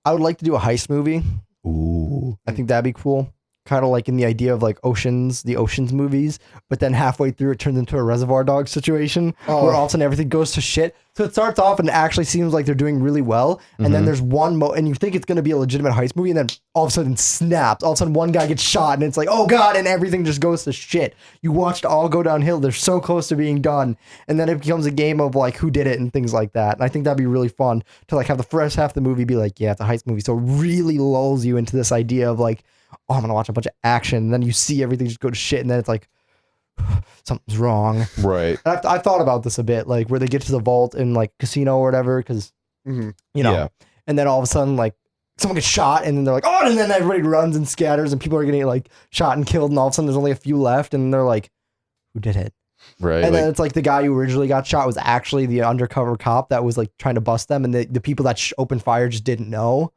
I would like to do a heist movie. Ooh. I think that'd be cool. Kind of like in the idea of like the Oceans movies, but then halfway through it turns into a Reservoir Dogs situation where all of a sudden everything goes to shit. So So it starts off and it actually seems like they're doing really well. And then there's and you think it's going to be a legitimate heist movie. And then all of a sudden snaps. All of a sudden one guy gets shot and it's like, oh God. And everything just goes to shit. You watched it all go downhill. They're so close to being done. And then it becomes a game of like who did it and things like that. And I think that'd be really fun to like have the first half of the movie be like, yeah, it's a heist movie. So it really lulls you into this idea of like, oh, I'm going to watch a bunch of action. And then you see everything just go to shit. And then it's like, something's wrong. Right. And I thought about this a bit, like where they get to the vault in like casino or whatever, because you know, and then all of a sudden like someone gets shot, and then they're like, oh, and then everybody runs and scatters, and people are getting like shot and killed, and all of a sudden there's only a few left, and they're like, who did it? Right. And then it's like the guy who originally got shot was actually the undercover cop that was like trying to bust them, and the people that opened fire just didn't know.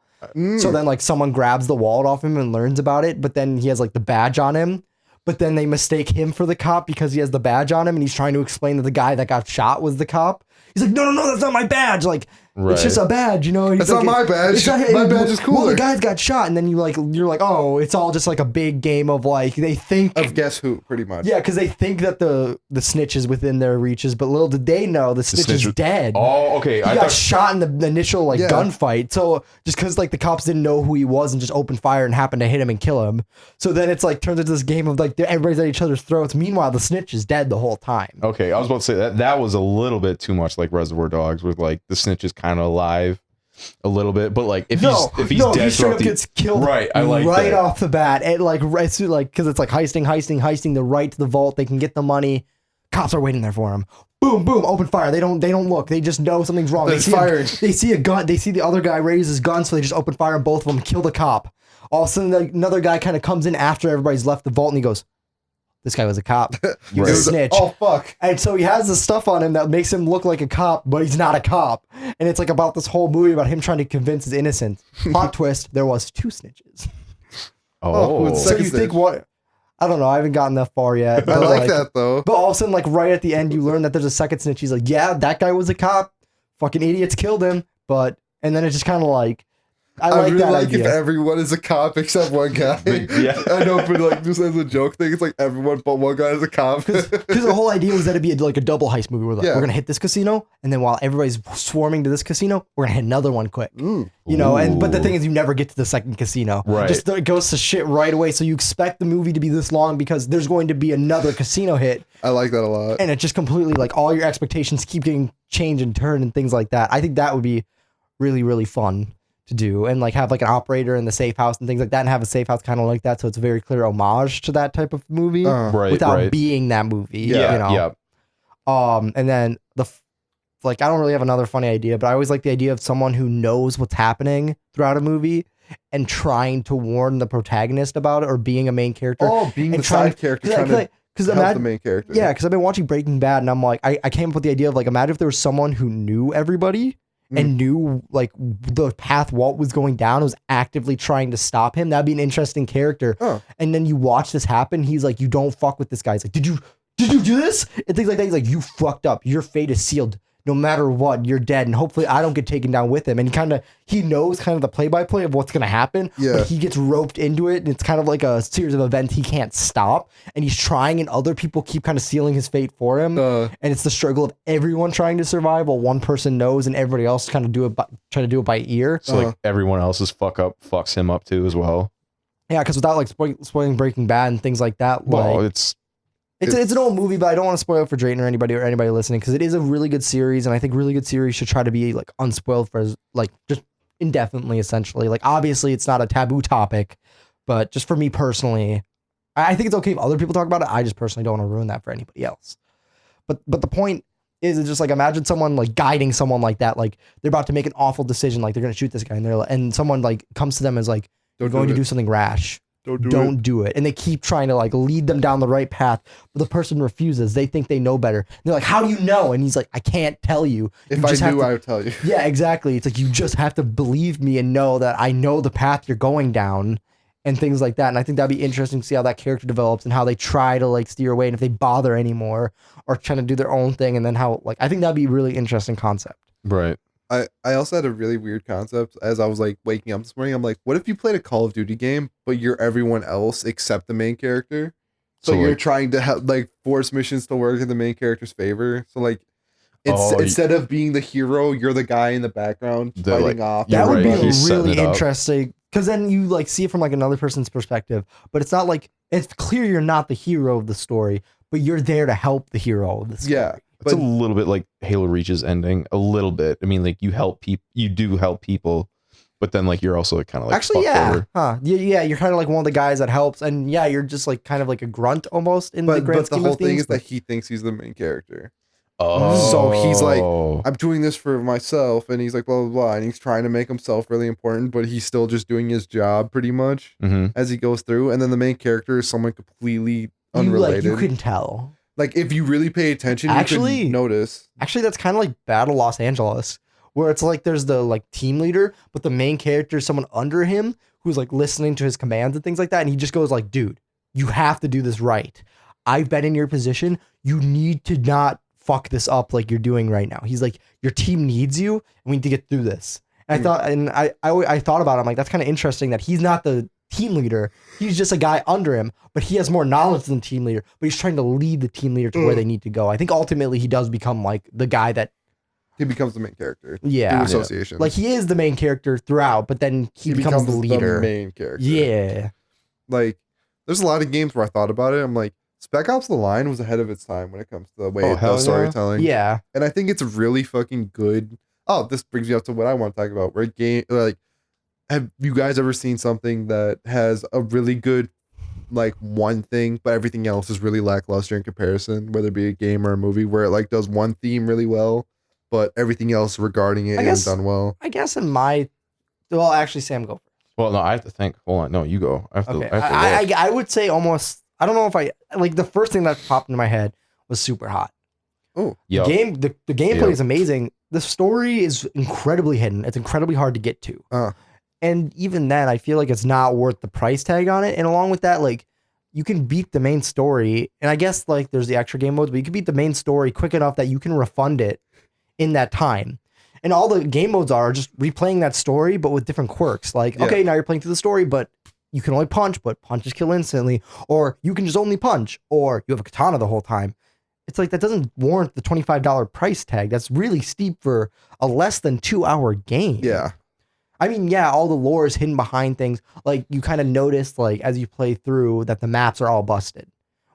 So then like someone grabs the wallet off him and learns about it, but then he has like the badge on him. But then they mistake him for the cop because he has the badge on him, and he's trying to explain that the guy that got shot was the cop. He's like, no, that's not my badge. Like, it's just a badge, you know? He's That's like, not my badge. My badge is cooler. Well, the guy's got shot, and then you're like, oh, it's all just like a big game of like, they think of guess who, pretty much. Yeah, because they think that the snitch is within their reaches, but little did they know the snitch is dead. Oh, okay. He got shot in the initial like gunfight. So just because like the cops didn't know who he was and just opened fire and happened to hit him and kill him. So then it's like turns into this game of like everybody's at each other's throats. Meanwhile, the snitch is dead the whole time. Okay, I was about to say that was a little bit too much like Reservoir Dogs, with like the snitch is kind of alive a little bit, but like if he's dead, he straight up gets killed right. I like right that. off the bat, and like right through, like because it's like heisting the right to the vault. They can get the money. Cops are waiting there for him. Boom, boom, open fire. They don't look. They just know something's wrong. They see a gun. They see the other guy raise his gun, so they just open fire on both of them, kill the cop. All of a sudden, like, another guy kind of comes in after everybody's left the vault, and he goes, this guy was a cop. He was a snitch. Oh, fuck. And so he has this stuff on him that makes him look like a cop, but he's not a cop. And it's like about this whole movie about him trying to convince his innocence. Plot twist, there was 2 snitches. Oh. So you think what? I don't know. I haven't gotten that far yet. I like that, though. But all of a sudden, like right at the end, you learn that there's a second snitch. He's like, yeah, that guy was a cop. Fucking idiots killed him. And then it's just kind of like, I like really that like idea. if everyone is a cop except one guy. Yeah. I know, but like just as a joke thing, it's like everyone but one guy is a cop. Because the whole idea was that it'd be like a double heist movie where like, we're gonna hit this casino, and then while everybody's swarming to this casino, we're gonna hit another one quick. You know, but the thing is, you never get to the second casino. Right. Just it goes to shit right away. So you expect the movie to be this long because there's going to be another casino hit. I like that a lot. And it just completely like all your expectations keep getting changed and turned and things like that. I think that would be really, really fun to do, and like have like an operator in the safe house and things like that, and have a safe house kind of like that, so it's a very clear homage to that type of movie, without being that movie. Yeah, you know? And then I don't really have another funny idea, but I always like the idea of someone who knows what's happening throughout a movie and trying to warn the protagonist about it, or being a main character. Oh, being the side character trying to help the main character. Yeah, because I've been watching Breaking Bad, and I'm like, I came up with the idea of like, imagine if there was someone who knew everybody and knew like the path Walt was going down, was actively trying to stop him. That'd be an interesting character. And then you watch this happen. He's like, you don't fuck with this guy. He's like, did you do this? And things like that. He's like, you fucked up. Your fate is sealed. No matter what, you're dead. And hopefully I don't get taken down with him. And he knows kind of the play-by-play of what's going to happen. Yeah. But he gets roped into it. And it's kind of like a series of events he can't stop. And he's trying, and other people keep kind of sealing his fate for him. And it's the struggle of everyone trying to survive while one person knows and everybody else kind of try to do it by ear. So like everyone else's fucks him up too as well. Yeah, because without like spoiling Breaking Bad and things like that, Well, like, it's an old movie, but I don't want to spoil it for Drayton or anybody listening, because it is a really good series, and I think really good series should try to be like unspoiled for like just indefinitely, essentially. Like obviously it's not a taboo topic, but just for me personally, I think it's okay if other people talk about it. I just personally don't want to ruin that for anybody else. But the point is, it's just like, imagine someone like guiding someone like that, like they're about to make an awful decision, like they're gonna shoot this guy, and someone like comes to them as like, you're going to do something rash. Don't do it. And they keep trying to like lead them down the right path, but the person refuses. They think they know better. And they're like, how do you know? And he's like, I can't tell you. If I knew, I would tell you. Yeah, exactly. It's like, you just have to believe me and know that I know the path you're going down and things like that. And I think that'd be interesting to see how that character develops and how they try to like steer away, and if they bother anymore or trying to do their own thing. And then how, like, I think that'd be a really interesting concept. Right. I also had a really weird concept as I was like waking up this morning. I'm like, what if you played a Call of Duty game, but you're everyone else except the main character? So you're like, trying to like force missions to work in the main character's favor. So like, Instead of being the hero, you're the guy in the background They're fighting like, off. you're That would right, be he's setting really it up. interesting because then you like see it from like another person's perspective, but it's not like it's clear you're not the hero of the story, but you're there to help the hero of the story. Yeah, It's a but little bit like Halo Reach's ending, a little bit. I mean, like you help people, you do help people, but then like you're also kind of like Actually, fucked yeah, over. yeah, you're kind of like one of the guys that helps, and yeah, you're just like kind of like a grunt almost in the grand but the scheme whole of thing things. is that he thinks he's the main character. Oh, So he's like, I'm doing this for myself, and he's like, blah blah blah, and he's trying to make himself really important, but he's still just doing his job pretty much Mhm. as he goes through. And then the main character is someone completely unrelated. you can tell. Like if you really pay attention, you Actually- can notice. Actually, that's kind of like Battle Los Angeles, where it's like there's the like team leader, but the main character is someone under him who's like listening to his commands and things like that, and he just goes like, "Dude, you have to do this right. I've been in your position. You need to not fuck this up like you're doing right now." He's like, "Your team needs you, and we need to get through this." And I thought about it. I'm like, that's kind of interesting that he's not the team leader. He's just a guy under him, but he has more knowledge than the team leader. But he's trying to lead the team leader to where they need to go. I think ultimately he does become like the guy that, He becomes the main character yeah, through association. like he is the main character throughout, but then he becomes the leader. main character. Yeah, Like there's a lot of games where I thought about it. I'm like, Spec Ops: The Line was ahead of its time when it comes to the way Oh, it hell does yeah. storytelling. yeah. And I think it's really fucking good. Oh, this brings me up to what I want to talk about. Where game like, have you guys ever seen something that has a really good like one thing, but everything else is really lackluster in comparison, whether it be a game or a movie, where it like does one theme really well, but everything else regarding it I isn't guess- done well. I guess in my, well, actually, Sam, go first. Well, no, I have to think. Hold on, no, you go. I have to. Okay, I have to look. I would say almost. I don't know if I like the first thing that popped into my head was Super Hot. Oh, Yup. The gameplay Yup. is amazing. The story is incredibly hidden. It's incredibly hard to get to. And even then, I feel like it's not worth the price tag on it. And along with that, like you can beat the main story, and I guess like there's the extra game modes, but you can beat the main story quick enough that you can refund it in that time. And all the game modes are just replaying that story, but with different quirks. Like, Yeah. okay, now you're playing through the story, but you can only punch, but punches kill instantly, or you can just only punch, or you have a katana the whole time. It's like that doesn't warrant the $25 price tag. That's really steep for a less than 2-hour game. yeah. I mean, yeah, all the lore is hidden behind things. Like you kind of notice, like as you play through, that the maps are all busted.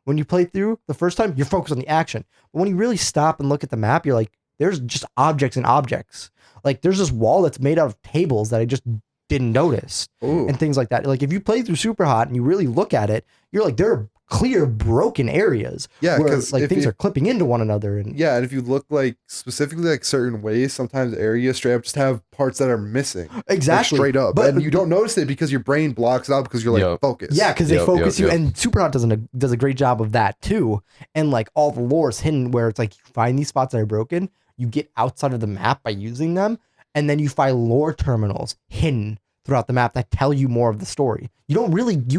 When you play through the first time, you're focused on the action. But when you really stop and look at the map, you're like, there's just objects and objects. Like there's this wall that's made out of tables that I just didn't notice, Ooh. and things like that. Like if you play through Super Hot and you really look at it, you're like, there are clear broken areas Yeah, where 'cause like if things you- are clipping into one another. And Yeah, and if you look like specifically like certain ways, sometimes areas straight up just have parts that are missing. Like, exactly, straight up. But And you don't notice it because your brain blocks it out because you're like Yup. focused. yeah, because they Yep, focus yep, you, yep. and Superhot does a great job of that too. And like all the lore is hidden, where it's like you find these spots that are broken, you get outside of the map by using them, and then you find lore terminals hidden throughout the map that tell you more of the story. You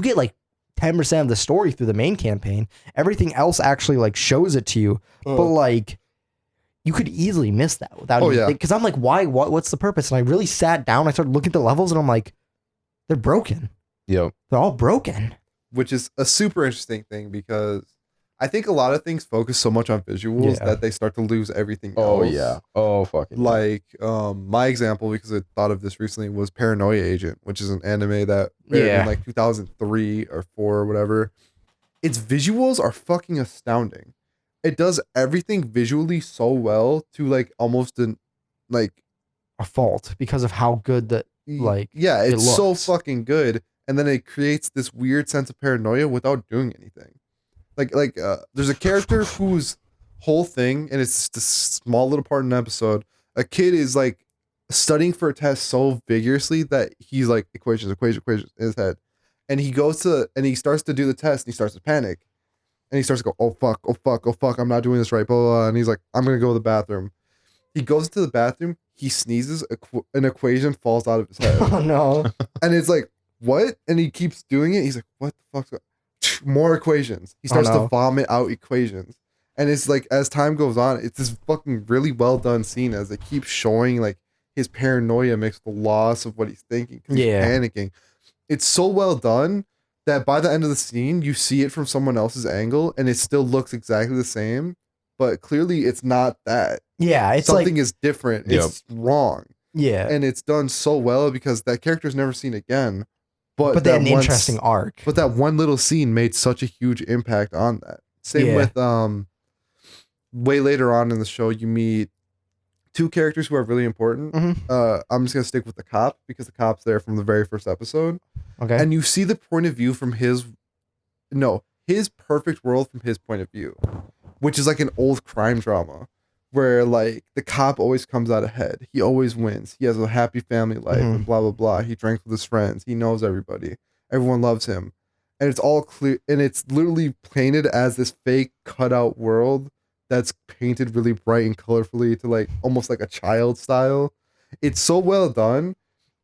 get like 10% of the story through the main campaign. Everything else actually like shows it to you, but like you could easily miss that without. Oh, yeah. Because I'm like, why? What's the purpose? And I really sat down. I started looking at the levels, and I'm like, they're broken. Yep. They're all broken. Which is a super interesting thing because I think a lot of things focus so much on visuals Yeah. that they start to lose everything Oh else. yeah. Oh fucking. yeah. Like my example, because I thought of this recently, was Paranoia Agent, which is an anime that aired Yeah. in like 2003 or 4 or whatever. Its visuals are fucking astounding. It does everything visually so well to like almost an like A fault because of how good that. Like, yeah, it it's so looks. fucking good, and then it creates this weird sense of paranoia without doing anything. There's a character whose whole thing, and it's just a small little part in an episode. A kid is like studying for a test so vigorously that he's like equations in his head, and he starts to do the test, and he starts to panic, and he starts to go, oh fuck, I'm not doing this right, blah blah, blah. And he's like, I'm gonna go to the bathroom. He goes to the bathroom, he sneezes, an equation falls out of his head. Oh no. And it's like, what? And he keeps doing it. He's like, what the fuck's going more equations. He starts no. to vomit out equations. And it's like, as time goes on, it's this fucking really well done scene as they keep showing like his paranoia mixed with the loss of what he's thinking. 'Cause Yeah. He's panicking. It's so well done that by the end of the scene, you see it from someone else's angle and it still looks exactly the same. But clearly it's not that. Yeah, it's Something like is different. Yep. It's wrong. yeah, And it's done so well because that character's never seen again. but they had an interesting arc. But that one little scene made such a huge impact on that. Same Yeah. with way later on in the show, you meet two characters who are really important. Mhm. I'm just gonna stick with the cop because the cop's there from the very first episode. Okay. And you see the point of view from his perfect world from his point of view, which is like an old crime drama where like the cop always comes out ahead. He always wins. He has a happy family life Mhm. and blah blah blah. He drinks with his friends. He knows everybody. Everyone loves him. And it's all clear and it's literally painted as this fake cutout world that's painted really bright and colorfully to like almost like a child style. It's so well done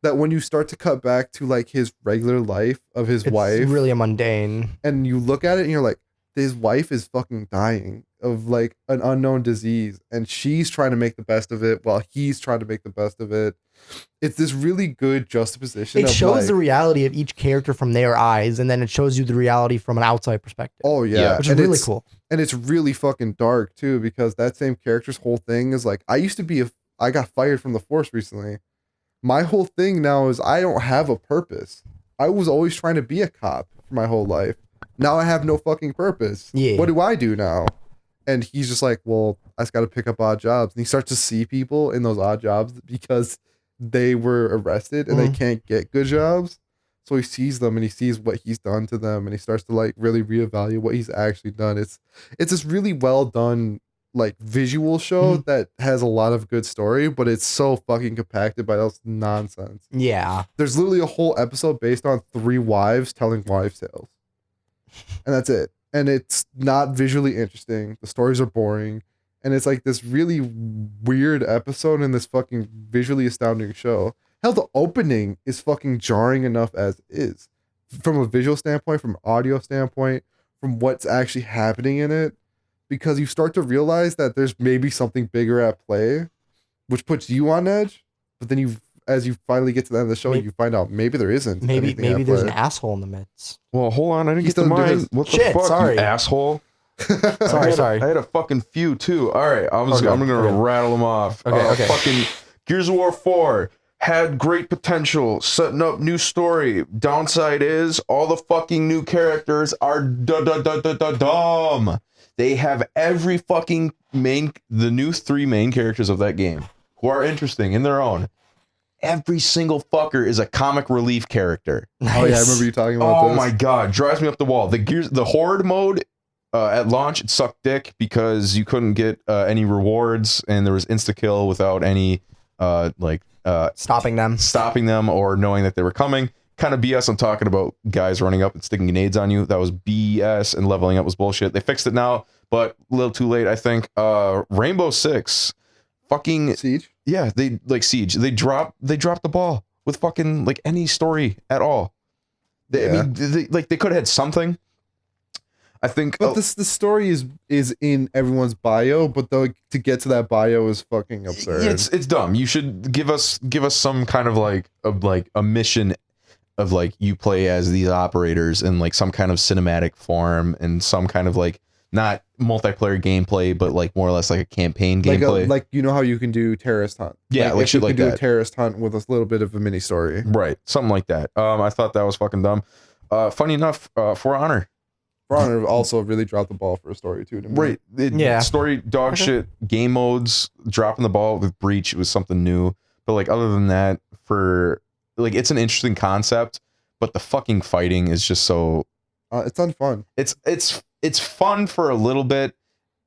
that when you start to cut back to like his regular life of his It's wife really a mundane. and you look at it and you're like, his wife is fucking dying of like an unknown disease and she's trying to make the best of it while he's trying to make the best of it. It's this really good juxtaposition. It of shows like, the reality of each character from their eyes, and then it shows you the reality from an outside perspective. oh yeah, Yeah. which is and really it's- cool. And it's really fucking dark too because that same character's whole thing is like, I got fired from the force recently. My whole thing now is I don't have a purpose. I was always trying to be a cop for my whole life. Now I have no fucking purpose. Yeah. What do I do now? And he's just like, well, I just got to pick up odd jobs. And he starts to see people in those odd jobs because they were arrested and they can't get good jobs. So he sees them and he sees what he's done to them and he starts to like really reevaluate what he's actually done. It's this really well done like visual show that has a lot of good story, but it's so fucking compacted by those nonsense. Yeah. There's literally a whole episode based on 3 wives telling wives tales. And that's it. And it's not visually interesting. The stories are boring. And it's like this really weird episode in this fucking visually astounding show. Hell, the opening is fucking jarring enough as is. From a visual standpoint, from audio standpoint, from what's actually happening in it. Because you start to realize that there's maybe something bigger at play, which puts you on edge. But then as you finally get to the end of the show, you find out maybe there isn't. Maybe anything at there's play. an asshole in the midst. Well, hold on. I didn't He's get to still doing mine. his- What the Shit, fuck, sorry. you asshole? Sorry. I had a fucking few too. All right, I'm gonna okay. rattle them off. Okay. Fucking Gears of War 4 had great potential, setting up new story. Downside is all the fucking new characters are dumb. They have every fucking the new 3 main characters of that game who are interesting in their own. Every single fucker is a comic relief character. Nice. Oh yeah, I remember you talking about Oh this. my god, drives me up the wall. The horde mode at launch, it sucked dick because you couldn't get any rewards and there was insta kill without any Stopping them. or knowing that they were coming. Kind of BS. I'm talking about guys running up and sticking grenades on you. That was BS, and leveling up was bullshit. They fixed it now, but a little too late, I think. Rainbow Six, fucking Siege. yeah, they like Siege. They dropped the ball with fucking like any story at all. I mean, they could have had something. I think, But the story is in everyone's bio, but though to get to that bio is fucking absurd. yeah, it's dumb. You should give us some kind of a mission of like you play as these operators in like some kind of cinematic form and some kind of like not multiplayer gameplay, but like more or less like a campaign gameplay. like you know how you can do terrorist hunt. Yeah, like if shit you like can do a that. terrorist hunt with a little bit of a mini story. Right, something like that. I thought that was fucking dumb. Funny enough, For Honor. For Honor also really dropped the ball for a story too. To me. Right. Yeah. Story dog shit. Game modes, dropping the ball with Breach, it was something new. But like other than that, for like it's an interesting concept, but the fucking fighting is just so It's unfun. it's fun for a little bit.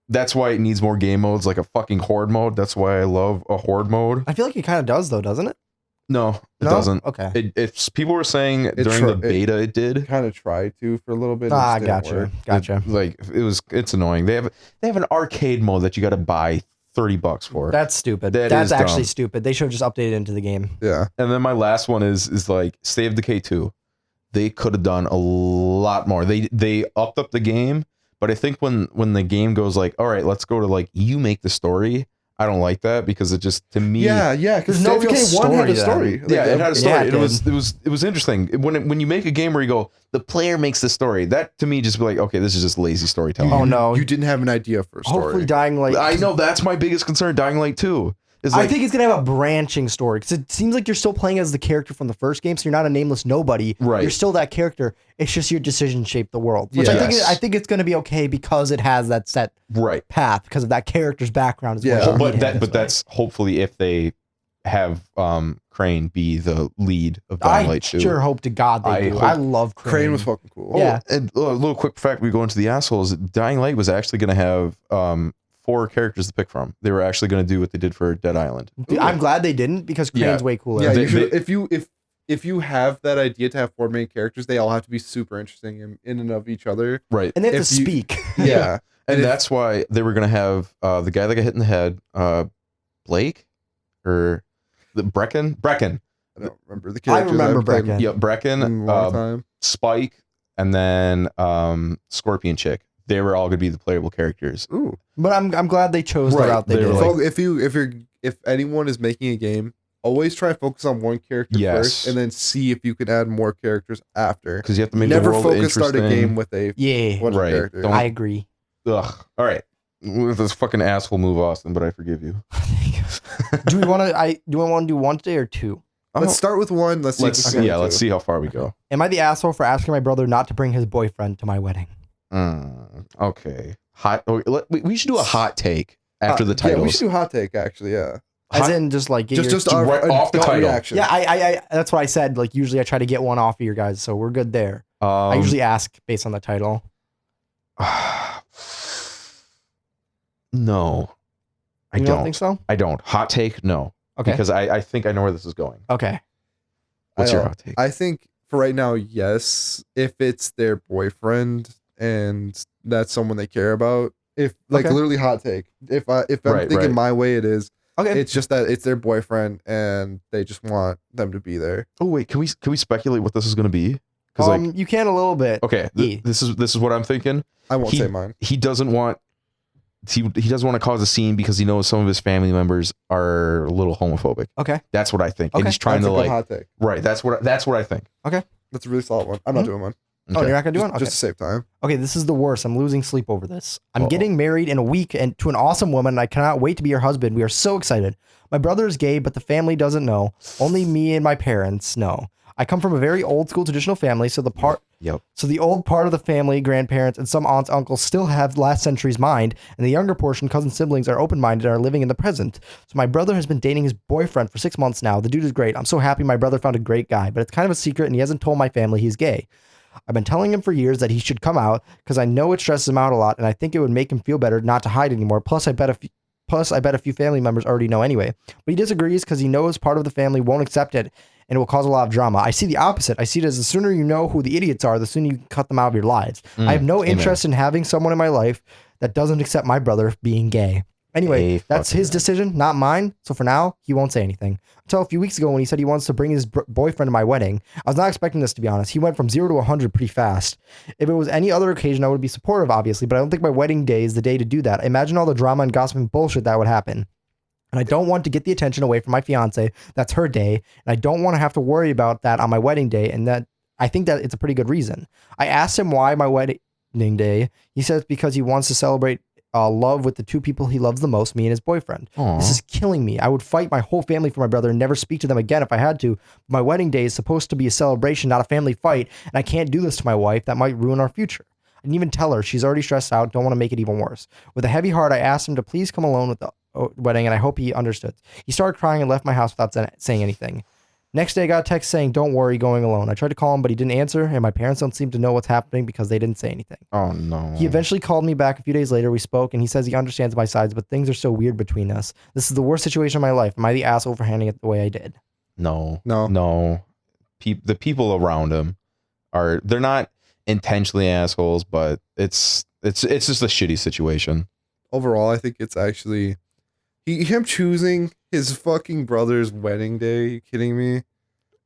That's why it needs more game modes, like a fucking horde mode. That's why I love a horde mode. I feel like it kind of does though, doesn't it? No, it No? doesn't. Okay. It's people were saying during the beta it did. Kind of tried to for a little bit. Ah, it just didn't gotcha. work. It's annoying. They have an arcade mode that you got to buy $30 for. That's stupid. That That's is actually dumb. stupid. They should have just updated it into the game. Yeah. And then my last one is like State of Decay 2. They could have done a lot more. They upped up the game, but I think when the game goes like, all right, let's go to like you make the story, I don't like that because it just to me. Yeah, because There's no real State One had a story story. Yeah, it had a story. Yeah, it It was interesting when you make a game where you go, the player makes the story. That to me just be like, okay, this is just lazy storytelling. Oh, no. you didn't have an idea for a story. Hopefully, Dying Light. I know that's my biggest concern. Dying Light 2 is I like, think it's gonna have a branching story because it seems like you're still playing as the character from the first game, so you're not a nameless nobody. Right. You're still that character. It's just your decision shaped the world, which Yes. I think it's gonna be okay because it has that set right. path because of that character's background. Is Yeah. what you But need him this way. that's hopefully if they have Crane be the lead of Dying I Light 2. sure hope to God they I do. hope- I love Crane. Crane was fucking cool. Yeah. And a little quick fact, we go into the assholes. Dying Light was actually going to have 4 characters to pick from. They were actually going to do what they did for Dead Island. I'm glad they didn't because Crane's Yeah. way cooler. Yeah, They- you should, if you have that idea to have 4 main characters, they all have to be super interesting in and of each other. Right. And they have If to you- speak. Yeah. And if- that's why they were going to have the guy that got hit in the head, Blake, or the Brecken. I don't remember the I characters. remember haven't played Brecken. Yeah, in a Brecken, long time. Spike, and then Scorpion Chick. They were all going to be the playable characters. Ooh. But I'm glad they chose the Right, route they they did. were like- If anyone is making a game, always try to focus on one character Yes. first, and then see if you can add more characters after. Because you have to make the Never world focus start a interesting. game with a yeah, bunch Right. of characters. Don't- I agree. Ugh. All right. With this fucking asshole move, Austin, but I forgive you. Do we want to do one today or 2? Let's start with one. Let's see. if we can get let's to. see how far we go. Am I the asshole for asking my brother not to bring his boyfriend to my wedding? Okay. We should do a hot take after the Yeah, titles. we should do hot take actually. Yeah. As Hot- in just like get your, Just right off the gut title. reaction. yeah, I that's what I said. Like usually I try to get one off of your guys, so we're good there. I usually ask based on the title. No, I You don't. think so? I don't. Hot take, no. Okay. Because I think I know where this is going. Okay. What's I your don't- hot take? I think for right now, yes. If it's their boyfriend and that's someone they care about, if like Okay. literally hot take. If I'm Right, thinking right. my way, it is. Okay. It's just that it's their boyfriend and they just want them to be there. Oh wait, can we speculate what this is going to be? Because like, You can a little bit. okay, yeah. this is what I'm thinking. I won't He- say mine. He doesn't want he doesn't want to cause a scene because he knows some of his family members are a little homophobic. Okay. That's what I think. And Okay. he's trying That's to a good like hot take. right. That's what I think. That's a really solid one. I'm not doing one. Oh, Okay. you're not gonna do Just, one? Okay. just to save time. Okay, this is the worst. I'm losing sleep over this. I'm Uh-oh. getting married in a week and to an awesome woman, and I cannot wait to be her husband. We are so excited. My brother is gay, but the family doesn't know. Only me and my parents know. I come from a very old school traditional family, so the old part of the family, grandparents, and some aunts, uncles still have last century's mind, and the younger portion, cousin siblings, are open-minded and are living in the present. So my brother has been dating his boyfriend for 6 months now. The dude is great. I'm so happy my brother found a great guy, but it's kind of a secret, and he hasn't told my family he's gay. I've been telling him for years that he should come out because I know it stresses him out a lot, and I think it would make him feel better not to hide anymore. Plus, I bet a few family members already know anyway. But he disagrees because he knows part of the family won't accept it, and it will cause a lot of drama. I see the opposite. I see it as the sooner you know who the idiots are, the sooner you can cut them out of your lives. I have no amen. interest in having someone in my life that doesn't accept my brother being gay. Anyway, Hey, that's fucking his man. decision, not mine. So for now, he won't say anything. Until a few weeks ago when he said he wants to bring his boyfriend to my wedding. I was not expecting this, to be honest. He went from 0 to 100 pretty fast. If it was any other occasion, I would be supportive, obviously, but I don't think my wedding day is the day to do that. Imagine all the drama and gossip and bullshit that would happen. And I don't want to get the attention away from my fiance. That's her day. And I don't want to have to worry about that on my wedding day. And that I think that it's a pretty good reason. I asked him why my wedding day. He says because he wants to celebrate love with the two people he loves the most, me and his boyfriend. Aw. This is killing me. I would fight my whole family for my brother and never speak to them again if I had to. My wedding day is supposed to be a celebration, not a family fight. And I can't do this to my wife. That might ruin our future. I didn't even tell her. She's already stressed out. Don't want to make it even worse. With a heavy heart, I asked him to please come alone with the wedding, and I hope he understood. He started crying and left my house without saying anything. Next day, I got a text saying, "Don't worry, going alone." I tried to call him, but he didn't answer, and my parents don't seem to know what's happening because they didn't say anything. Oh no. He eventually called me back a few days later. We spoke, and he says he understands my sides, but things are so weird between us. This is the worst situation of my life. Am I the asshole for handling it the way I did? No. No. The people around him they're not intentionally assholes, but it's just a shitty situation. Overall, I think it's actually him choosing his fucking brother's wedding day. Are you kidding me?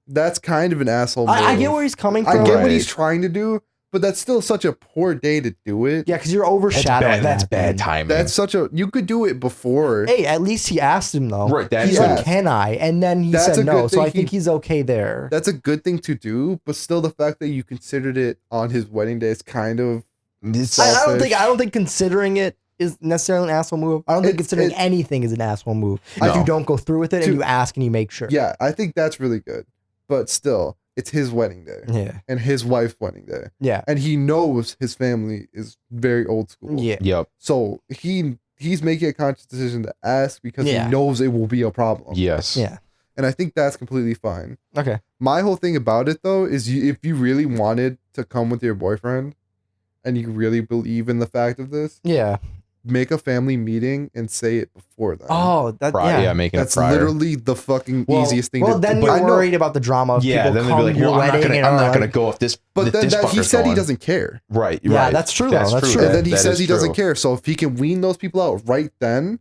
That's kind of an asshole move. I get where he's coming from. I get Right. what he's trying to do, but that's still such a poor day to do it. Yeah, because you're overshadowing. That's that bad then. timing. That's such a. You could do it before. Hey, at least he asked him though. Right, that's He's yes. like, "Can I?" And then he That's a said no. good So thing I think he's okay there. That's a good thing to do, but still, the fact that you considered it on his wedding day is kind of. I don't think considering it is necessarily an asshole move. I don't think considering anything is an asshole move. If you don't go through with it and you ask and you make sure. Yeah, I think that's really good, but still, it's his wedding day. Yeah. And his wife's wedding day. Yeah. And he knows his family is very old school. Yeah. Yep. So he's making a conscious decision to ask because Yeah. he knows it will be a problem. Yes. Yeah. And I think that's completely fine. Okay. My whole thing about it though is if you really wanted to come with your boyfriend and you really believe in the fact of this, Yeah. make a family meeting and say it before then. Oh, that Yeah, making That's it prior. literally the fucking easiest thing Well, to then do. you're I know- worried about the drama of Yeah, people then they'd be coming like, to your well, I'm wedding not and gonna go if this. But if then this he fucker's said he going. doesn't care. Right. Yeah, right. that's true, though. That's true. And then he That says is he doesn't true. care. So if he can wean those people out right then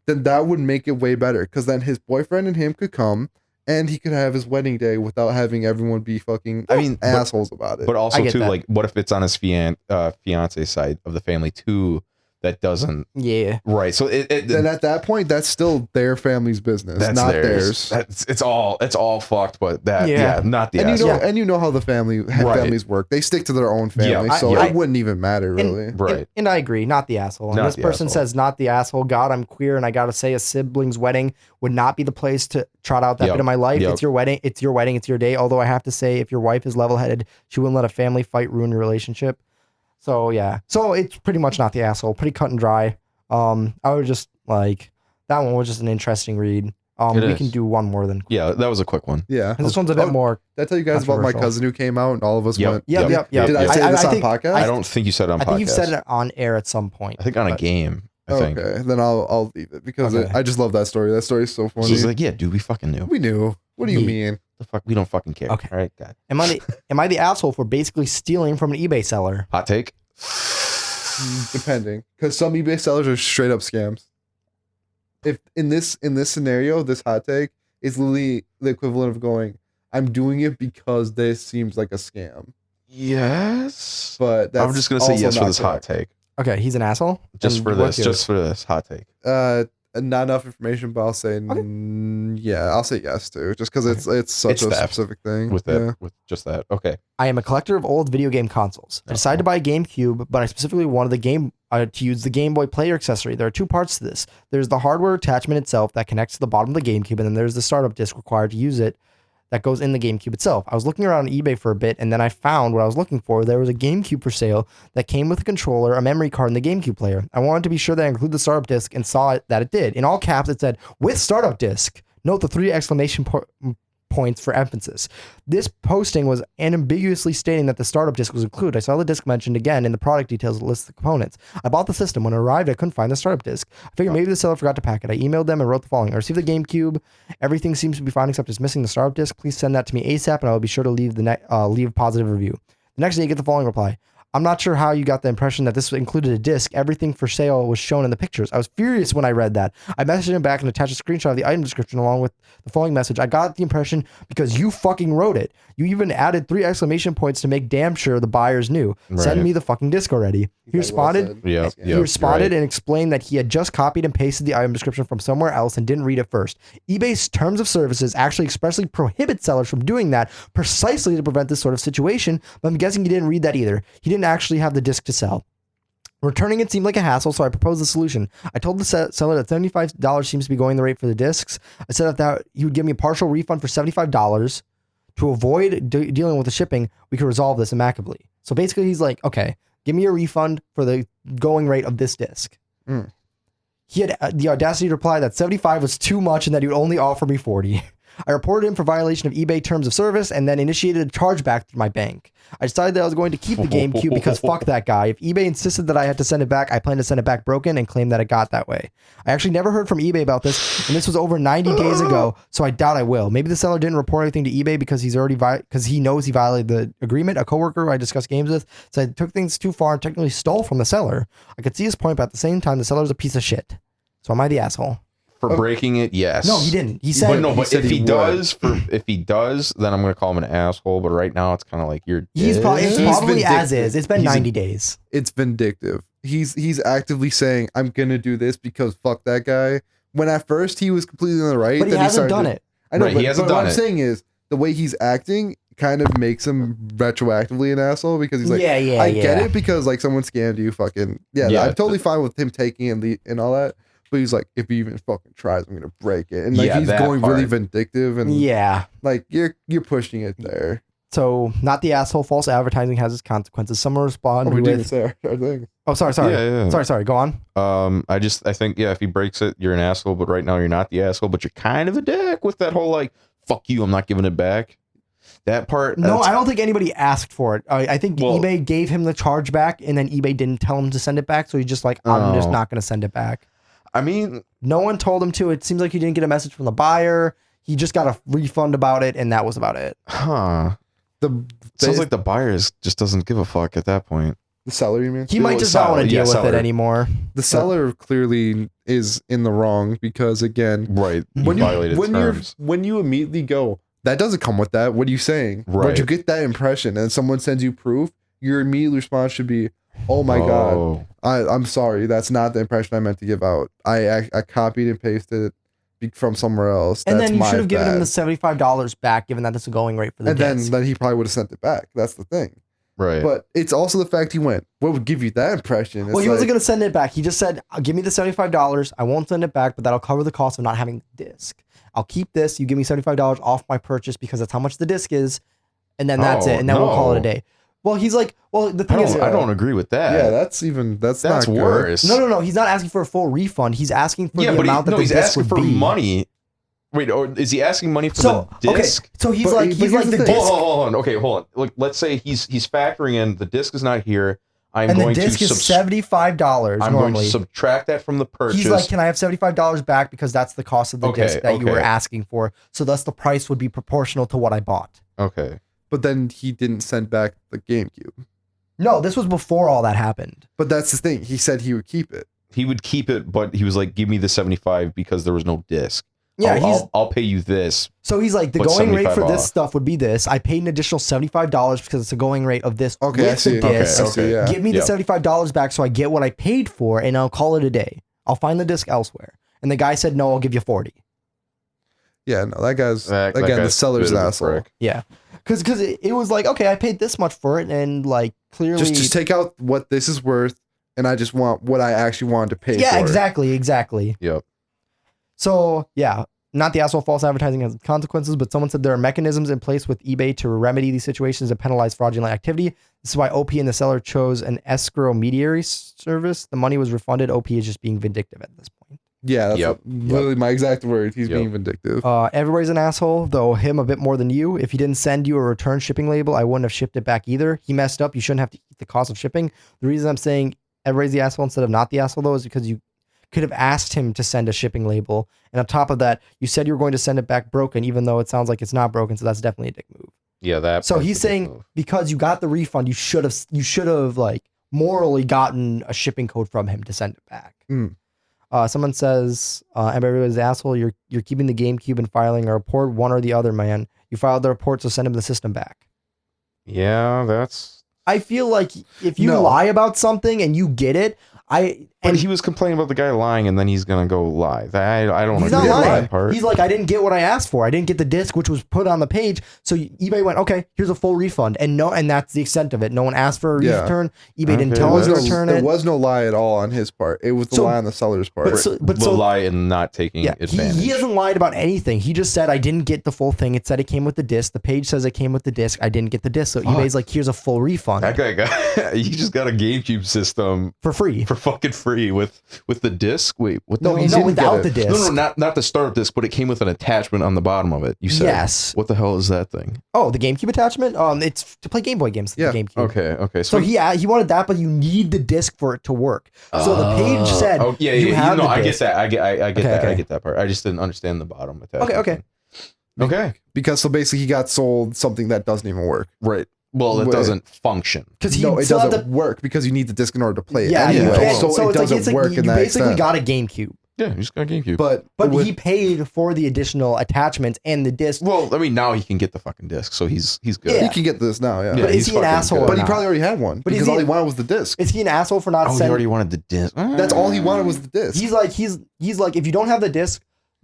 that would make it way better. Because then his boyfriend and him could come and he could have his wedding day without having everyone be fucking assholes about it. But I also get too, that. like, what if it's on his fiance side of the family too that doesn't? Yeah. Right. So then at that point, that's still their family's business, that's not theirs. theirs. It's all fucked. But that Yeah. not the And asshole. and you know how the families work. They stick to their own family, Yeah, so I- it wouldn't even matter really. Right. And I agree, not the asshole. And Not this the person asshole. says, not the asshole. God, I'm queer, and I gotta say, a sibling's wedding would not be the place to trot out that Yep. bit of my life. Yep. It's your wedding. It's your wedding. It's your day. Although I have to say, if your wife is level-headed, she wouldn't let a family fight ruin your relationship. So yeah. So it's pretty much not the asshole. Pretty cut and dry. I would just like that one was just an interesting read. It We is. can do one more than Yeah, that was a quick one. Yeah. and this one's a bit more. Did I tell you guys about my controversial. cousin who came out and all of us went? Yep. Did I say I this on think- podcast? I don't think you said it on I podcast. think you've said it on air at some point. I think on a but- game. I think. Okay, then I'll leave it because Okay. I just love that story. That story is so funny. She's like, yeah, dude, we fucking knew. we knew. What do you Yeah. mean? The fuck, we don't fucking care. Okay. All right, God. Am I the asshole for basically stealing from an eBay seller? Hot take. Depending, because some eBay sellers are straight up scams. If in this scenario, this hot take is literally the equivalent of going, "I'm doing it because this seems like a scam." Yes. But that's I'm just gonna say also yes for not this hot correct. take. Okay, he's an asshole. Just And for what's this. yours? Just for this hot take. Not enough information, but I'll say yeah. I'll say yes too, just because it's such It's a theft. specific thing. With that. Yeah. With just that. Okay. I am a collector of old video game consoles. I decided to buy a GameCube, but I specifically wanted to use the Game Boy Player accessory. There are two parts to this. There's the hardware attachment itself that connects to the bottom of the GameCube, and then there's the startup disc required to use it that goes in the GameCube itself. I was looking around on eBay for a bit, and then I found what I was looking for. There was a GameCube for sale that came with a controller, a memory card, and the GameCube player. I wanted to be sure that I included the startup disc and saw that it did. In all caps, it said, with startup disc. Note the 3 exclamation points for emphasis. This posting was unambiguously stating that the startup disc was included. I saw the disc mentioned again in the product details that lists the components. I bought the system. When it arrived, I couldn't find the startup disc. I figured maybe the seller forgot to pack it. I emailed them and wrote the following. I received the GameCube. Everything seems to be fine except it's missing the startup disc. Please send that to me ASAP and I will be sure to leave leave a positive review. The next day, you get the following reply. I'm not sure how you got the impression that this included a disc. Everything for sale was shown in the pictures. I was furious when I read that. I messaged him back and attached a screenshot of the item description along with the following message. I got the impression because you fucking wrote it. You even added 3 exclamation points to make damn sure the buyers knew. Send Right. me the fucking disc already. He responded. Yeah. He responded and explained that he had just copied and pasted the item description from somewhere else and didn't read it first. eBay's terms of services actually expressly prohibit sellers from doing that precisely to prevent this sort of situation, but I'm guessing he didn't read that either. He didn't actually have the disc to sell. Returning it seemed like a hassle, so I proposed a solution. I told the seller that $75 seems to be going the rate for the discs. I said that he would give me a partial refund for $75. To avoid dealing with the shipping, we could resolve this amicably. So basically, he's like, okay, give me a refund for the going rate of this disc. He had the audacity to reply that 75 was too much and that he would only offer me 40. I reported him for violation of eBay terms of service and then initiated a chargeback through my bank. I decided that I was going to keep the GameCube because fuck that guy. If eBay insisted that I had to send it back, I plan to send it back broken and claim that it got that way. I actually never heard from eBay about this, and this was over 90 days ago, so I doubt I will. Maybe the seller didn't report anything to eBay because he knows he violated the agreement. A coworker who I discussed games with said I took things too far and technically stole from the seller. I could see his point, but at the same time, the seller's a piece of shit. So am I the asshole? For breaking it, yes. No, he didn't. He said. But no, but said if he he would. does, if he does, then I'm gonna call him an asshole. But right now, it's kind of like you're. It's probably vindictive. as is. It's been He's 90 days. It's vindictive. He's actively saying, I'm gonna do this because fuck that guy. When at first he was completely on the right, But he then hasn't done to- it. I know, Right, but, he hasn't but done what I'm it. saying is the way he's acting kind of makes him retroactively an asshole because he's like, Yeah, I get it because like someone scammed you, fucking Yeah, I'm totally fine with him taking and all that. But he's like, if he even fucking tries, I'm gonna break it, and like Yeah, he's that going really part. vindictive and Yeah. like you're pushing it there. So, not the asshole. False advertising has its consequences. Someone Oh, responded we didn't with. say our thing. Oh, sorry. Yeah. Sorry. Go on. I think if he breaks it, you're an asshole. But right now, you're not the asshole. But you're kind of a dick with that whole like, fuck you, I'm not giving it back. That part. No, I don't think anybody asked for it. I think Well- eBay gave him the charge back, and then eBay didn't tell him to send it back. So he's just like, I'm just Oh. not going to send it back. I mean, No one told him to. It seems like he didn't get a message from the buyer. He just got a refund about it, and that was about it. huh? The Sounds like the buyer just doesn't give a fuck at that point. the seller, you mean? He might just not want to deal with it anymore. The seller clearly is in the wrong because again, Right. when you violated terms. when you immediately go, that doesn't come with that. What are you saying? When Right. you get that impression and someone sends you proof, your immediate response should be, "Oh my god, I'm sorry. That's not the impression I meant to give out. I copied and pasted it from somewhere else. And That's then you my should have given him bad." the $75 back, given that that's a going rate for the And disc. then he probably would have sent it back. That's the thing. Right. But it's also the fact he went, what would give you that impression? It's Well, he wasn't like- going to send it back. He just said, give me the $75. I won't send it back, but that'll cover the cost of not having the disc. I'll keep this. You give me $75 off my purchase because that's how much the disc is. And then that's it. And then we'll call it a no. day. Well, he's like, well, the thing is, I don't agree with that. yeah, that's that's not good. worse. no. He's not asking for a full refund. He's asking for the amount that the he's disc asking would for be. money. Wait, or is he asking money for So, the okay. disc? So he's But- like, but he's like here's the the thing. disc. Hold on. Okay, hold on. Like, let's say he's factoring in the disc is not here. I'm And the going disc to is $75 I'm going to normally. subtract that from the purchase. He's like, can I have $75 back because that's the cost of the Okay, disc that you were okay. asking for. So thus the price would be proportional to what I bought. Okay. But then he didn't send back the GameCube. No, this was before all that happened. But that's the thing. He said he would keep it. He would keep it, but he was like, give me the 75 because there was no disc. Yeah, I'll pay you this. so he's like, the But going rate 75 for this off. stuff would be this. I paid an additional $75 because it's a going rate of this Okay, I with see. the disc. I see, yeah. Give me the Yeah. $75 back so I get what I paid for, and I'll call it a day. I'll find the disc elsewhere. And the guy said, no, I'll give you 40. Yeah, no, that guy's That again the guy's seller's a bit an of a asshole. prick. Yeah. Because it was like, okay, I paid this much for it, and like clearly. Just take out what this is worth, and I just want what I actually wanted to pay for. Yeah, exactly. Yep. So, yeah, not the asshole false advertising has consequences, but someone said there are mechanisms in place with eBay to remedy these situations and penalize fraudulent activity. This is why OP and the seller chose an escrow mediary service. The money was refunded. OP is just being vindictive at this point. Yeah, that's Yep. literally my exact word. He's Yep. being vindictive. Everybody's an asshole, though him a bit more than you. If he didn't send you a return shipping label, I wouldn't have shipped it back either. He messed up. You shouldn't have to eat the cost of shipping. The reason I'm saying everybody's the asshole instead of not the asshole, though, is because you could have asked him to send a shipping label. And on top of that, you said you were going to send it back broken, even though it sounds like it's not broken. So that's definitely a dick move. Yeah, that. So part's he's saying ridiculous. because you got the refund, you should have like morally gotten a shipping code from him to send it back. Mm. Someone says, everybody's an asshole. You're keeping the GameCube and filing a report, one or the other, man. You filed the report, so send him the system back. Yeah, that's. I feel like if you No. lie about something and you get it, But he was complaining about the guy lying, and then he's gonna go lie. I don't he's agree not with lying. that part. He's like, I didn't get what I asked for. I didn't get the disc, which was put on the page. So eBay went, okay, here's a full refund, and that's the extent of it. No one asked for a Yeah. return. eBay didn't Okay, tell us to that's- return There it. was no lie at all on his part. It was the So- lie on the seller's part. But the lie and not taking Yeah, advantage. he hasn't lied about anything. He just said, I didn't get the full thing. It said it came with the disc. The page says it came with the disc. I didn't get the disc. So eBay's like, here's a full refund That guy got. He just got a GameCube system for free. for fucking free with the disc. Wait, what the No, hell? he No, didn't without get the it. disc. No, not the startup disc, but it came with an attachment on the bottom of it. You said, Yes. What the hell is that thing? Oh, the GameCube attachment? It's to play Game Boy games. Yeah. The GameCube. Okay. So he wanted that, but you need the disc for it to work. So the page said, "Oh yeah, you have no, the I get disc. that. I get that. Okay. I get that part. I just didn't understand the bottom attachment. Okay. thing. Okay. because so basically he got sold something that doesn't even work. Right. Well, it Wait. doesn't function. Because he No, it still had doesn't work because you need the disc in order to play it Yeah, anyway. you can't. So, So it it's like doesn't work you in that basically extent. got a GameCube. Yeah, he just got GameCube. But he paid for the additional attachments and the disc. well, I mean, now he can get the fucking disc, so he's good. Yeah. he can get this now, yeah. Yeah, But is he's he an fucking asshole good. or But he not? probably already had one But is because he- all he wanted was the disc. Is he an asshole for not Oh, he sending? already wanted the disc. That's all he wanted was the disc. He's like, if you don't have the disc,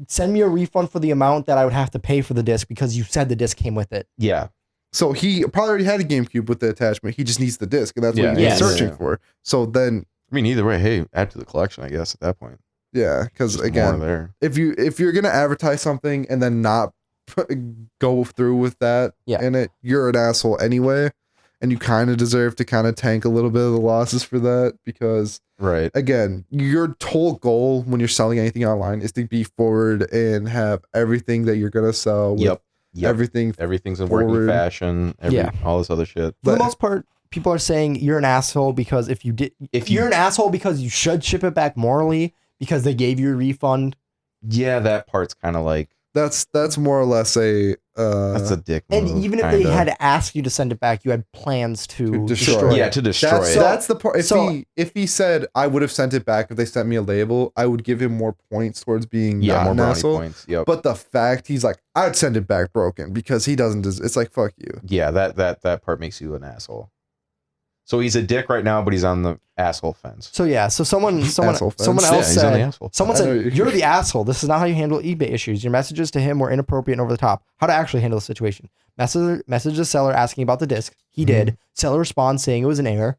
send me a refund for the amount that I would have to pay for the disc because you said the disc came with it. Yeah, So he probably already had a GameCube with the attachment. He just needs the disc, and that's Yeah, what he's yes. searching yeah. for. So then, I mean, either way, hey, add to the collection, I guess. At that point, yeah, because Just more again, there. if you're gonna advertise something and then not go through with that Yeah. in it, you're an asshole anyway, and you kind of deserve to kind of tank a little bit of the losses for that because Right. again, your whole goal when you're selling anything online is to be forward and have everything that you're gonna sell. With Yep. Everything. Everything's in working forward. fashion. Yeah. All this other shit. For the But- most part, people are saying you're an asshole because if you're an asshole because you should ship it back morally because they gave you a refund. Yeah, that part's kind of like That's more or less a that's a dick move. And even if they kinda. had to ask you to send it back, you had plans to To destroy destroy it. yeah, it. to destroy that's it. that's the part. So- If he said I would have sent it back if they sent me a label, I would give him more points towards being Yeah, not more an brownie asshole. points. Yep. But the fact he's like, I'd send it back broken because he doesn't. It's like fuck you. Yeah, that part makes you an asshole. So he's a dick right now, but he's on the asshole fence. So yeah, so someone Asshole fence. else Yeah, he's on the said asshole. someone I know said you- you're the asshole. This is not how you handle eBay issues. Your messages to him were inappropriate and over the top. How to actually handle the situation. Message the seller asking about the disc. He did. Seller responds saying it was an error,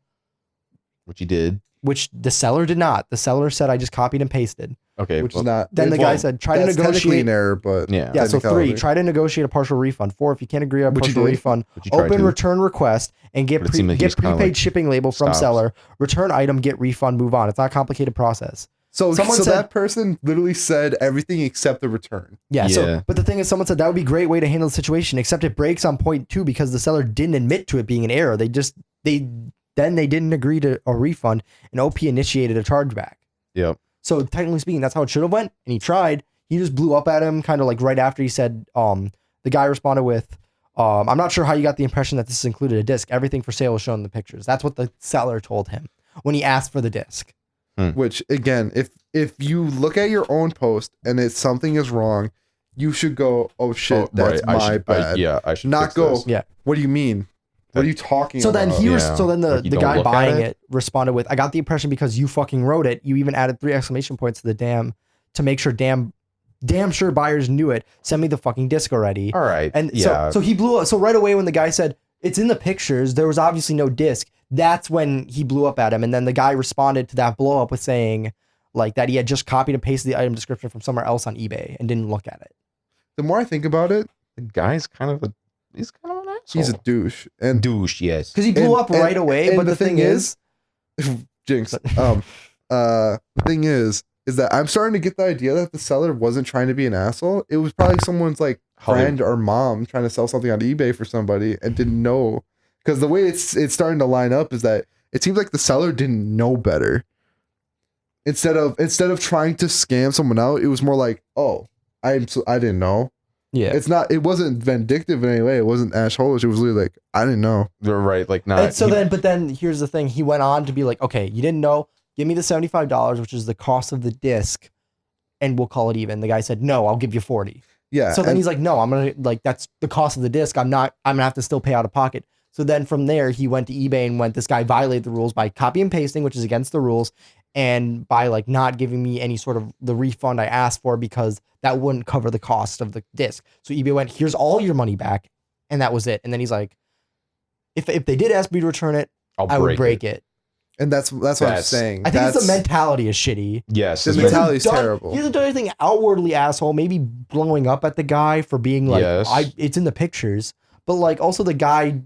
Which he did. which the seller did not. The seller said I just copied and pasted. Okay. Which well, is not. Then the guy well, said try to that's technically negotiate. an error, but yeah. Yeah, so 3, technicality. try to negotiate a partial refund. 4, if you can't agree on a Which you partial did. refund, Which you tried open to. return request and get But it seemed like he get was kinda prepaid like, shipping label from stops. seller. Return item, get refund, move on. It's not a complicated process. So Someone so said- that person literally said everything except the return. Yeah, Yeah. So, but the thing is, someone said that would be a great way to handle the situation, except it breaks on point 2 because the seller didn't admit to it being an error. They didn't agree to a refund, and OP initiated a chargeback. Yep. So technically speaking, that's how it should have went. And he tried. He just blew up at him, kind of like right after he said. The guy responded with, "I'm not sure how you got the impression that this included a disc. Everything for sale is shown in the pictures." That's what the seller told him when he asked for the disc. Which again, if you look at your own post and it's something is wrong, you should go, oh shit, that's I my should, bad. I should Not fix go. this. Yeah. What do you mean? What are you talking So about? then Yeah. the Like, you the don't guy look at buying it? it responded with, "I got the impression because you fucking wrote it. You even added 3 exclamation points to the to make sure damn sure buyers knew it. Send me the fucking disc already." All right. And yeah. so he blew up. So right away when the guy said it's in the pictures, there was obviously no disc. That's when he blew up at him. And then the guy responded to that blow up with saying like that he had just copied and pasted the item description from somewhere else on eBay and didn't look at it. The more I think about it, the guy's kind of an asshole. he's a douche. And douche. Yes. Because he blew And- up right away. and But the the thing thing is, jinx. The thing is that I'm starting to get the idea that the seller wasn't trying to be an asshole. It was probably someone's like How they- friend or mom trying to sell something on eBay for somebody and didn't know. Because the way it's starting to line up is that it seems like the seller didn't know better. Instead of trying to scam someone out, it was more like, oh, I didn't know. yeah. It wasn't vindictive in any way. It wasn't asholish. It was literally like, I didn't know. They're right. Like not. And so then here's the thing. He went on to be like, okay, you didn't know. Give me the $75, which is the cost of the disc, and we'll call it even. The guy said, no, I'll give you 40. Yeah. So then and- he's like, no, I'm going to like, that's the cost of the disc. I'm going to have to still pay out of pocket. So then from there, he went to eBay and this guy violated the rules by copy and pasting, which is against the rules. And by like not giving me any sort of the refund I asked for because that wouldn't cover the cost of the disc. So eBay went, here's all your money back. And that was it. And then he's like, if they did ask me to return it, I would break it. And that's what I'm That's- saying. I think That's, the mentality is shitty. Yes. The it's He very- mentality is hasn't done- terrible. He hasn't done anything outwardly asshole. Maybe blowing up at the guy for being like, Yes. it's in the pictures. But like also the guy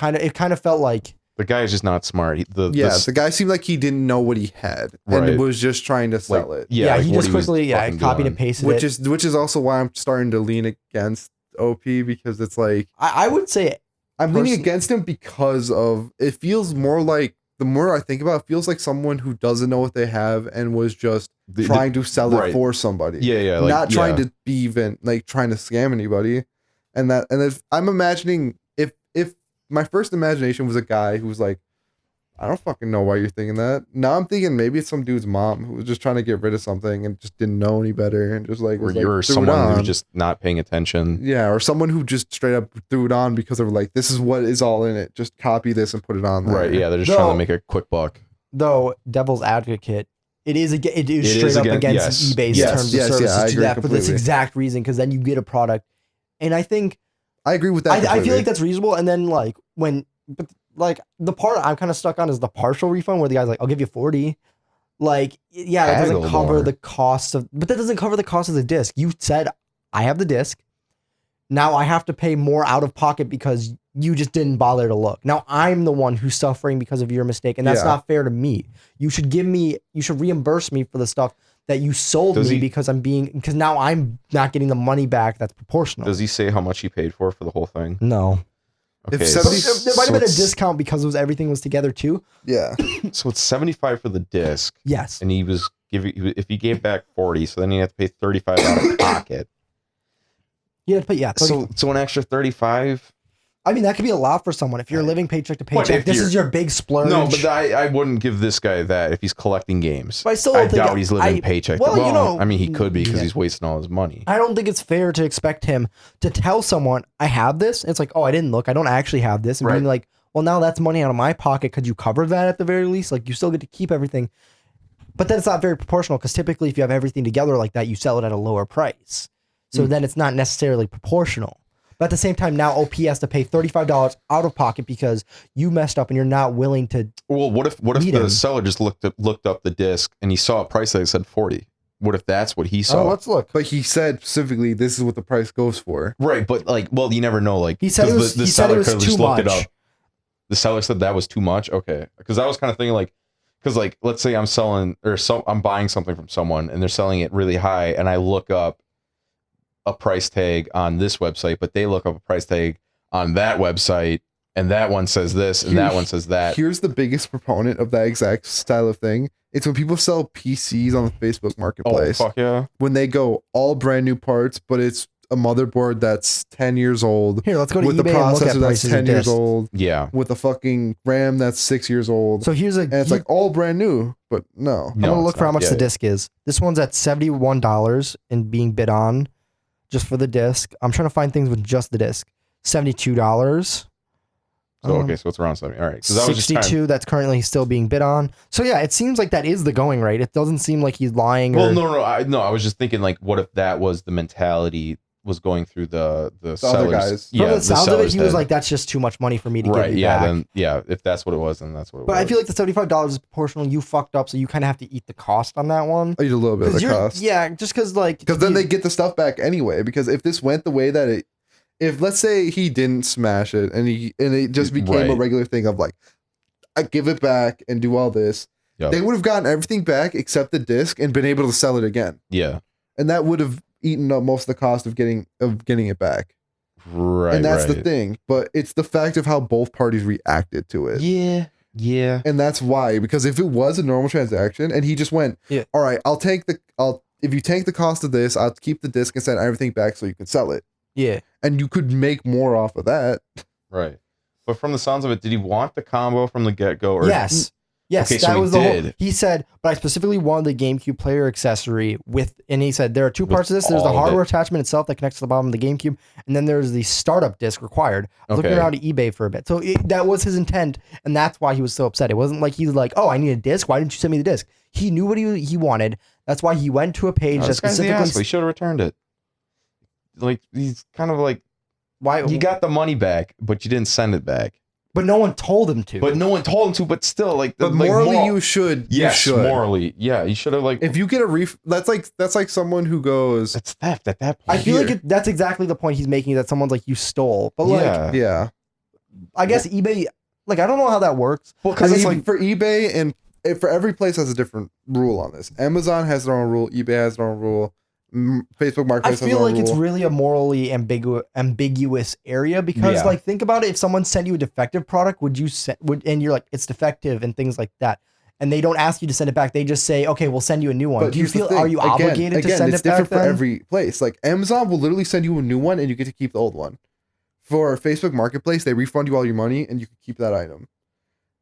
it kind of felt like The guy is just not smart. the guy seemed like he didn't know what he had Right. and was just trying to sell it. yeah, like he what just was quickly fucking copied doing. and pasted Which it. is also why I'm starting to lean against OP because it's like I would say I'm leaning Person- against him because of it feels more like the more I think about it, it feels like someone who doesn't know what they have and was just trying to sell it right. for somebody. Yeah. Like, not trying yeah. to be even like trying to scam anybody. And if I'm imagining if my first imagination was a guy who was like, I don't fucking know why you're thinking that. Now I'm thinking maybe it's some dude's mom who was just trying to get rid of something and just didn't know any better and just like Or was you're like, threw it someone on. who's just not paying attention. Yeah, or someone who just straight up threw it on because of like, this is what is all in it. Just copy this and put it on there. Right? Yeah, they're just trying to make a quick buck. Though devil's advocate, it is It straight is up against- against eBay's yes, terms yes, of yeah, services I to do agree that for this completely. exact reason, because then you get a product, and I think I agree with that. I feel completely. like that's reasonable. And then like but like the part I'm kind of stuck on is the partial refund where the guy's like, I'll give you 40. Like, yeah, that doesn't Haggle cover more. the cost of, but that doesn't cover the cost of the disc. You said I have the disc. Now I have to pay more out of pocket because you just didn't bother to look. Now I'm the one who's suffering because of your mistake, and that's Yeah. not fair to me. You should reimburse me for the stuff that you sold Does me he- because now I'm not getting the money back. That's proportional. Does he say how much he paid for the whole thing? No. If Okay, 70 There might have been a it's- discount because everything was together too. Yeah. So it's 75 for the disc, Yes. and he was giving. If he gave back 40, so then he had to pay 35 out of pocket. Yeah, but yeah. 30 So an extra 35. I mean, that could be a lot for someone if you're living paycheck to But paycheck. if This you're- is your big splurge. No, but I wouldn't give this guy that if he's collecting games. But I still I don't think doubt he's living paycheck. well, you know- I mean, he could be because Yeah. he's wasting all his money. I don't think it's fair to expect him to tell someone, I have this. It's like, oh, I didn't look. I don't actually have this. And being Right. like, well, now that's money out of my pocket. Could you cover that at the very least? Like, you still get to keep everything. But then it's not very proportional because typically if you have everything together like that, you sell it at a lower price. So then it's not necessarily proportional. But at the same time, now OP has to pay $35 out of pocket because you messed up and you're not willing to. Well, what if Meet the him. seller just looked up the disc and he saw a price that said 40? What if that's what he saw? let's look. But he said specifically, this is what the price goes for. Right, but like, well, you never know. Like, He said 'cause it was- the he said it seller was could've just too looked it much. up. The seller said that was too much. Okay, because I was kind of thinking like, because like, let's say I'm selling I'm buying something from someone and they're selling it really high, and I look up a price tag on this website, but they look up a price tag on that website, and that one says this and that one says that. Here's the biggest proponent of that exact style of thing. It's when people sell PCs on the Facebook Oh Marketplace. fuck yeah! When they go all brand new parts, but it's a motherboard that's 10 years old. Here, let's go to With the eBay and look at processor that's prices 10 of years discs. old. Yeah. With a fucking RAM that's 6 years old. So here's a. And it's like all brand new, but no. I'm gonna it's look for how not. much Yeah, the disc is. This one's at $71 and being bid on, just for the disc. I'm trying to find things with just the disc. $72. So okay, so it's around 70. All right, because I was just 62. That's currently still being bid on. So yeah, it seems like that is the going rate. It doesn't seem like he's lying. Well, or, no, I was just thinking like, what if that was the mentality was going through the other sellers? guys. From Yeah, the sounds of it, seller's he was head. like, "That's just too much money for me to right, give you yeah, back." then yeah, if that's what it was, then that's what it But was. I feel like the $75 is proportional. You fucked up, so you kind of have to eat the cost on that one. I need a little bit of 'Cause the you're- cost. Yeah, just because like Because then you- they get the stuff back anyway. Because if this went the way that it, if let's say he didn't smash it and it just became a Right. regular thing of like, I give it back and do all this, Yep. they would have gotten everything back except the disc and been able to sell it again, yeah, and that would have eaten up most of the cost of getting it back. right, And that's the right. thing. But it's the fact of how both parties reacted to it. Yeah, yeah, And that's why, because if it was a normal transaction and he just went, Yeah. all right, if you take the cost of this, I'll keep the disc and send everything back so you can sell it. yeah. And you could make more off of that. right. But from the sounds of it, did he want the combo from the get go? Or Yes. Yes, Okay, so that he was the whole. did. He said, but I specifically wanted the GameCube player accessory with, and he said there are two parts of this. There's the all of hardware it. attachment itself that connects to the bottom of the GameCube, and then there's the startup disc required. I was looking Okay. around at eBay for a bit, so that was his intent, and that's why he was so upset. It wasn't like he was like, "Oh, I need a disc. Why didn't you send me the disc?" He knew what he wanted. That's why he went to a page No, that this guy's the specifically. asshole. He should have returned it. Like he's kind of like Why? you got the money back, but you didn't send it back. But no one told him to. But no one told him to. But still, like, But like, morally, moral- you should. Yes, you should. morally, yeah, you should have like. If you get a that's like someone who goes, That's theft at that I point. feel here. like that's exactly the point he's making. That someone's like, "You stole," but like, yeah, yeah. I guess eBay. Like, I don't know how that works. well, Because because it's like for eBay and for every place has a different rule on this. Amazon has their own rule. eBay has their own rule. Facebook I Marketplace has feel their own like it's rule. really a morally ambiguous area because, Yeah. like, think about it. If someone sent you a defective product, would you and you're like, it's defective and things like that, and they don't ask you to send it back. They just say, okay, we'll send you a new one. Do you here's the feel? thing. Are you obligated to send it's it back? different for Then? every place. Like Amazon will literally send you a new one and you get to keep the old one. For Facebook Marketplace, they refund you all your money and you can keep that item.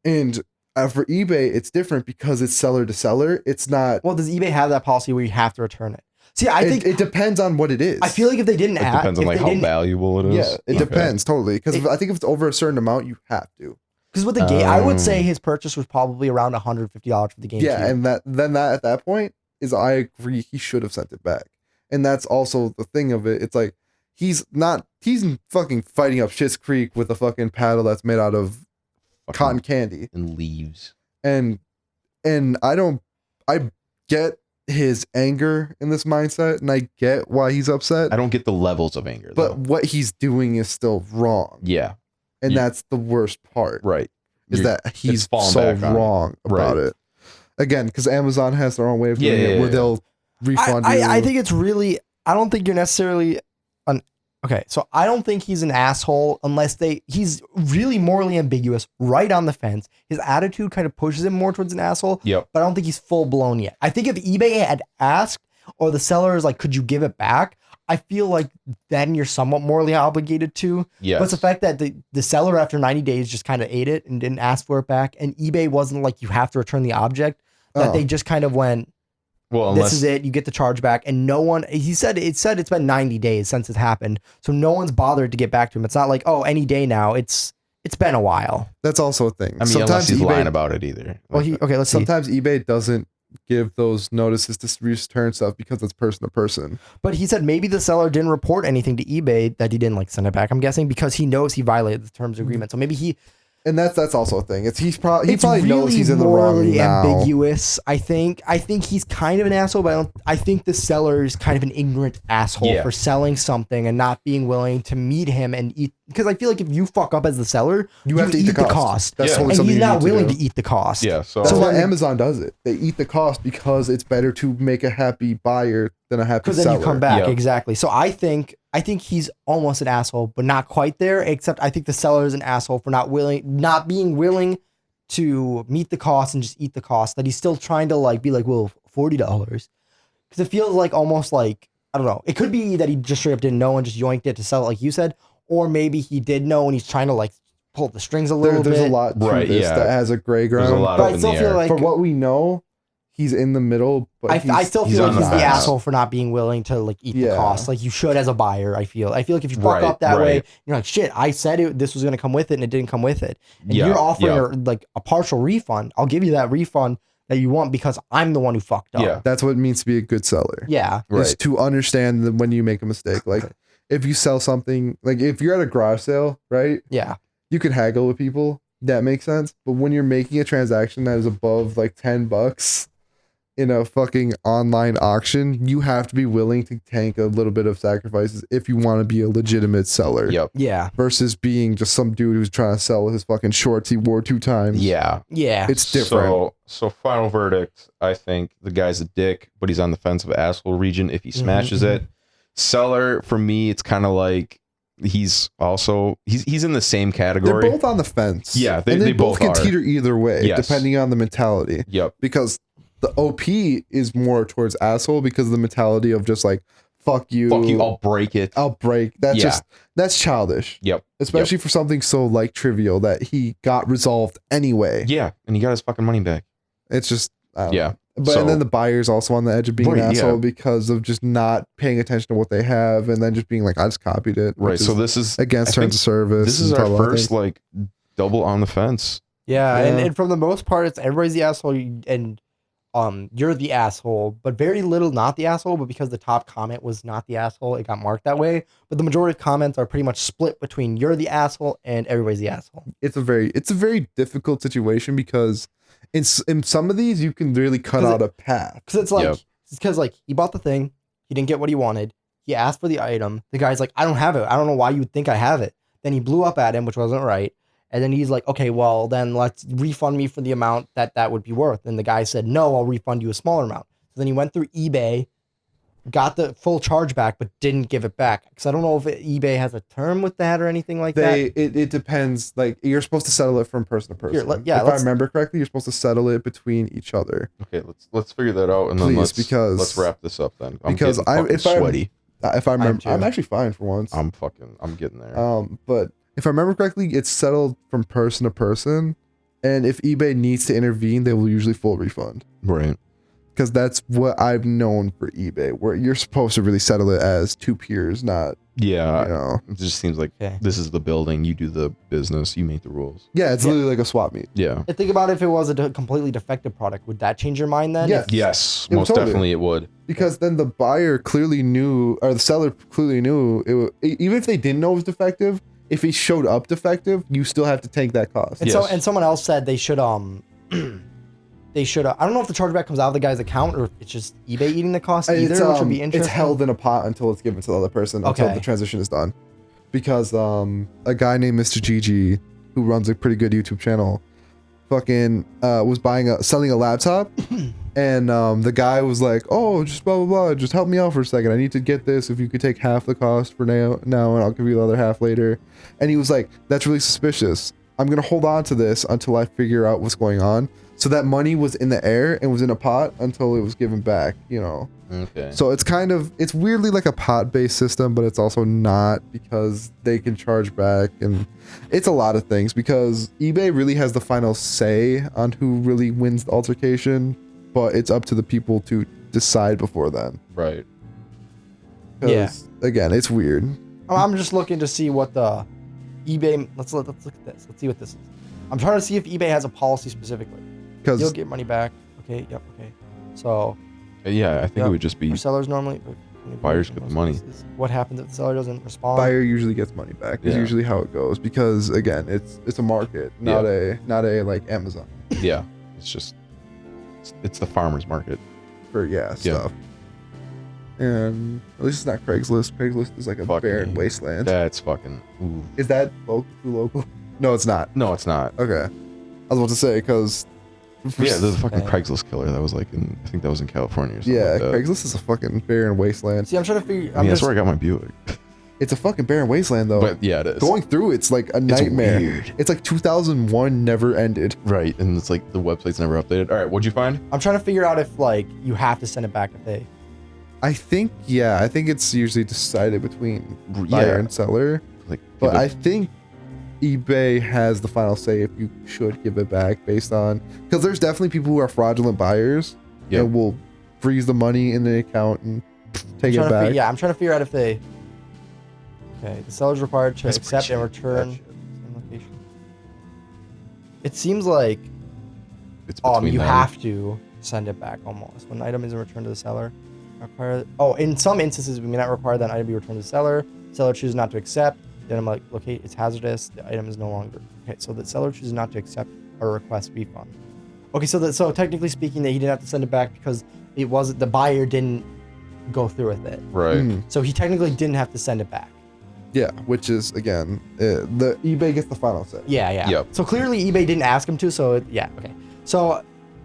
And For eBay, it's different because it's seller to seller. It's not. Well, does eBay have that policy where you have to return it? See, I think it depends on what it is. I feel like if they didn't It add, depends on if like they how didn't, valuable it is. Yeah, it Okay. depends totally. Because I think if it's over a certain amount, you have to. because with the game, I would say his purchase was probably around $150 for the game. Yeah, and that at that point is I agree he should have sent it back. And that's also the thing of it. It's like he's fucking fighting up Schitt's Creek with a fucking paddle that's made out of Fucking cotton candy. and leaves. And I get his anger in this mindset, and I get why he's upset. I don't get the levels of anger, But though. what he's doing is still wrong. Yeah, And Yeah. that's the worst part. right. Is You're- that he's falling so back on it. wrong about Right. it. Again, because Amazon has their own way of doing Yeah, it, where yeah. they'll refund you. I think it's really. I don't think you're necessarily okay. So I don't think he's an asshole unless he's really morally ambiguous, right on the fence. His attitude kind of pushes him more towards an asshole. Yep. But I don't think he's full blown yet. I think if eBay had asked or the seller is like, could you give it back? I feel like then you're somewhat morally obligated to. Yes. But it's the fact that the seller after 90 days just kind of ate it and didn't ask for it back. And eBay wasn't like, you have to return the object. That Oh. they just kind of went, Well, unless this is it. You get the charge back, and no one. He said it's been 90 days since it happened, so no one's bothered to get back to him. It's not like, oh, any day now. It's been a while. That's also a thing. I mean, unless he's lying about it either. Well, okay. Let's see. Sometimes eBay doesn't give those notices to return stuff because it's person to person. But he said maybe the seller didn't report anything to eBay that he didn't like send it back. I'm guessing because he knows he violated the terms of agreement. So maybe he. And that's also a thing. He probably It's knows really he's in the wrong morally now. ambiguous. I think he's kind of an asshole, but I think the seller is kind of an ignorant asshole Yeah. for selling something and not being willing to meet him and eat. Because I feel like if you fuck up as the seller, You have to eat the cost. That's Yeah. totally and something he's you not need to willing do. to eat the cost. Yeah. So That's So why then- Amazon does it. They eat the cost because it's better to make a happy buyer than a happy Because then seller. you come back. Yep. Exactly. So I think he's almost an asshole, but not quite there. Except I think the seller is an asshole for not being willing to meet the cost and just eat the cost. That he's still trying to like be like, well, $40. Because it feels like almost like, I don't know. It could be that he just straight up didn't know and just yoinked it to sell it like you said. Or maybe he did know and he's trying to like pull the strings a little There's bit. a lot to Right, this yeah. that has a gray ground. there's a lot But up I in still the feel air. like For what we know, he's in the middle. But I still he's feel on like the he's the fence. asshole for not being willing to like eat the Yeah. cost like you should as a buyer. I feel like if you fuck Right, up that way, right. you're like, shit, I said this was gonna come with it and it didn't come with it. And Yeah, you're offering yeah. like a partial refund. I'll give you that refund that you want because I'm the one who fucked up. Yeah. that's what it means to be a good seller. Yeah. Is Right. to understand that when you make a mistake. Like if you sell something, like if you're at a garage sale, right? Yeah. You can haggle with people. That makes sense. But when you're making a transaction that is above like $10 in a fucking online auction, you have to be willing to take a little bit of sacrifices if you want to be a legitimate seller. Yep. Yeah. Versus being just some dude who's trying to sell his fucking shorts he wore 2 times. Yeah. Yeah. It's different. So final verdict. I think the guy's a dick, but he's on the fence of asshole region if he smashes it. Seller for me, it's kind of like he's in the same They're category. both on the fence. Yeah, and they both both can are. teeter either way, Yes. depending on the mentality. Yep. Because the OP is more towards asshole because of the mentality of just like, fuck you. Fuck you. I'll break it. I'll break. Yeah. That's childish. Yep. Especially for something so like trivial that he got resolved anyway. Yeah, and he got his fucking money back. It's just, I don't Yeah. know. But So- and then the buyer's also on the edge of being Right, an asshole yeah. because of just not paying attention to what they have and then just being like, I just copied it. Right. which So is this is against I terms think of service. This is and our blah, blah, blah. first like double on the fence. Yeah. Yeah. And for the most part, it's everybody's the asshole and you're the asshole, but very little not the asshole, but because the top comment was not the asshole, it got marked that way. But the majority of comments are pretty much split between you're the asshole and everybody's the asshole. It's a very difficult situation because in some of these you can really cut 'Cause out a path. Because it's like, Yep. it's because like he bought the thing, he didn't get what he wanted. He asked for the item. The guy's like, I don't have it. I don't know why you would think I have it. Then he blew up at him, which wasn't right. And then he's like, okay, well then let's refund me for the amount that would be worth. And the guy said, no, I'll refund you a smaller amount. So then he went through eBay, got the full charge back, but didn't give it back. Because I don't know if eBay has a term with that or anything like that. It depends. Like you're supposed to settle it from person to person. Here, yeah, if I let's- remember correctly, you're supposed to settle it between each other. Okay, let's figure that out and then Please, because- let's wrap this up then. I'm because getting I- fucking if I'm- sweaty. If I remember, too. I'm actually fine for once. I'm getting there. But if I remember correctly, it's settled from person to person, And if eBay needs to intervene, they will usually full refund. Right. Because that's what I've known for eBay, where you're supposed to really settle it as two peers, not, Yeah. you know. It just seems like Okay. this is the building. You do the business. You make the rules. Yeah, it's literally like a swap meet. Yeah. And think about if it was a completely defective product. Would that change your mind then? Yes. Yes. It would Most totally. definitely it would. Because then the buyer clearly knew, or the seller clearly knew, even if they didn't know it was defective, if he showed up defective, you still have to take that cost. And Yes. and someone else said they should they should I don't know if the chargeback comes out of the guy's account or if it's just eBay eating the cost either, which would be interesting. It's held in a pot until it's given to the other person, until Okay. the transition is done. Because a guy named Mr. GG, who runs a pretty good YouTube channel, fucking was selling a laptop, and the guy was like, "Oh, just blah blah blah, just help me out for a second. I need to get this. If you could take half the cost for now, and I'll give you the other half later." And he was like, "That's really suspicious. I'm gonna hold on to this until I figure out what's going on." So that money was in the air and was in a pot until it was given back, you know. Okay. So it's weirdly like a pot-based system, but it's also not, because they can charge back, and it's a lot of things, because eBay really has the final say on who really wins the altercation, but it's up to the people to decide before then. Right. 'Cause, again, it's weird. I'm just looking to see what the eBay. Let's look at this. Let's see what this is. I'm trying to see if eBay has a policy specifically. You'll Because get money back. Okay. Yep. Okay. So Yeah, I think Yep. it would just be our sellers normally. buyers get the money. What happens if the seller doesn't respond? buyer usually gets money back. Is Yeah. usually how it goes. Because again, it's a market, not a like Amazon Yeah. It's just it's the farmer's market. for stuff. And at least it's not Craigslist. Craigslist is like a Fucking barren wasteland. That's fucking. Ooh. Is that local? No, it's not. No, it's not. Okay. I was about to say, because Yeah, there's a fucking Okay. Craigslist killer. That was like I think that was in California or something. yeah, like that. Craigslist is a fucking barren wasteland. See, I'm trying to figure. I mean, that's where I got my Buick. It's a fucking barren wasteland though. But yeah, it is. Going through it's like a nightmare. weird. It's like 2001 never ended. Right, and it's like the website's never updated. All right, what'd you find? I'm trying to figure out if like you have to send it back if they. I think it's usually decided between buyer Yeah. and seller. Like, But give it- I think eBay has the final say if you should give it back, based on, because there's definitely people who are fraudulent buyers Yep. and will freeze the money in the account and take it I'm trying to back. I'm trying to figure out if they. Okay, the seller's required to That's accept pretty and shitty, return. that shit. Same location. It seems like it's between you them. have to send it back almost when an item isn't returned to the seller. In some instances we may not require that an item be returned to the seller. Seller chooses not to accept. Then I'm like, okay, it's hazardous. The item is no longer. Okay, so the seller chooses not to accept or request refund. Okay, so technically speaking, that he didn't have to send it back because it wasn't the buyer didn't go through with it. Right. Mm, So he technically didn't have to send it back. yeah, which is again, the eBay gets the final say. Yeah. Yep. So clearly eBay didn't ask him to. So okay. So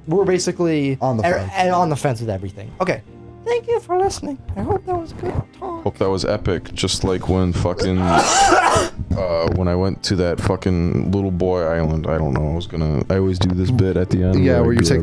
we're basically On the fence. on the fence with everything. Okay. Thank you for listening. I hope that was a good talk. Hope that was epic. Just like when fucking when I went to that fucking little boy island. I don't know. I always do this bit at the end. Yeah, where I you do take a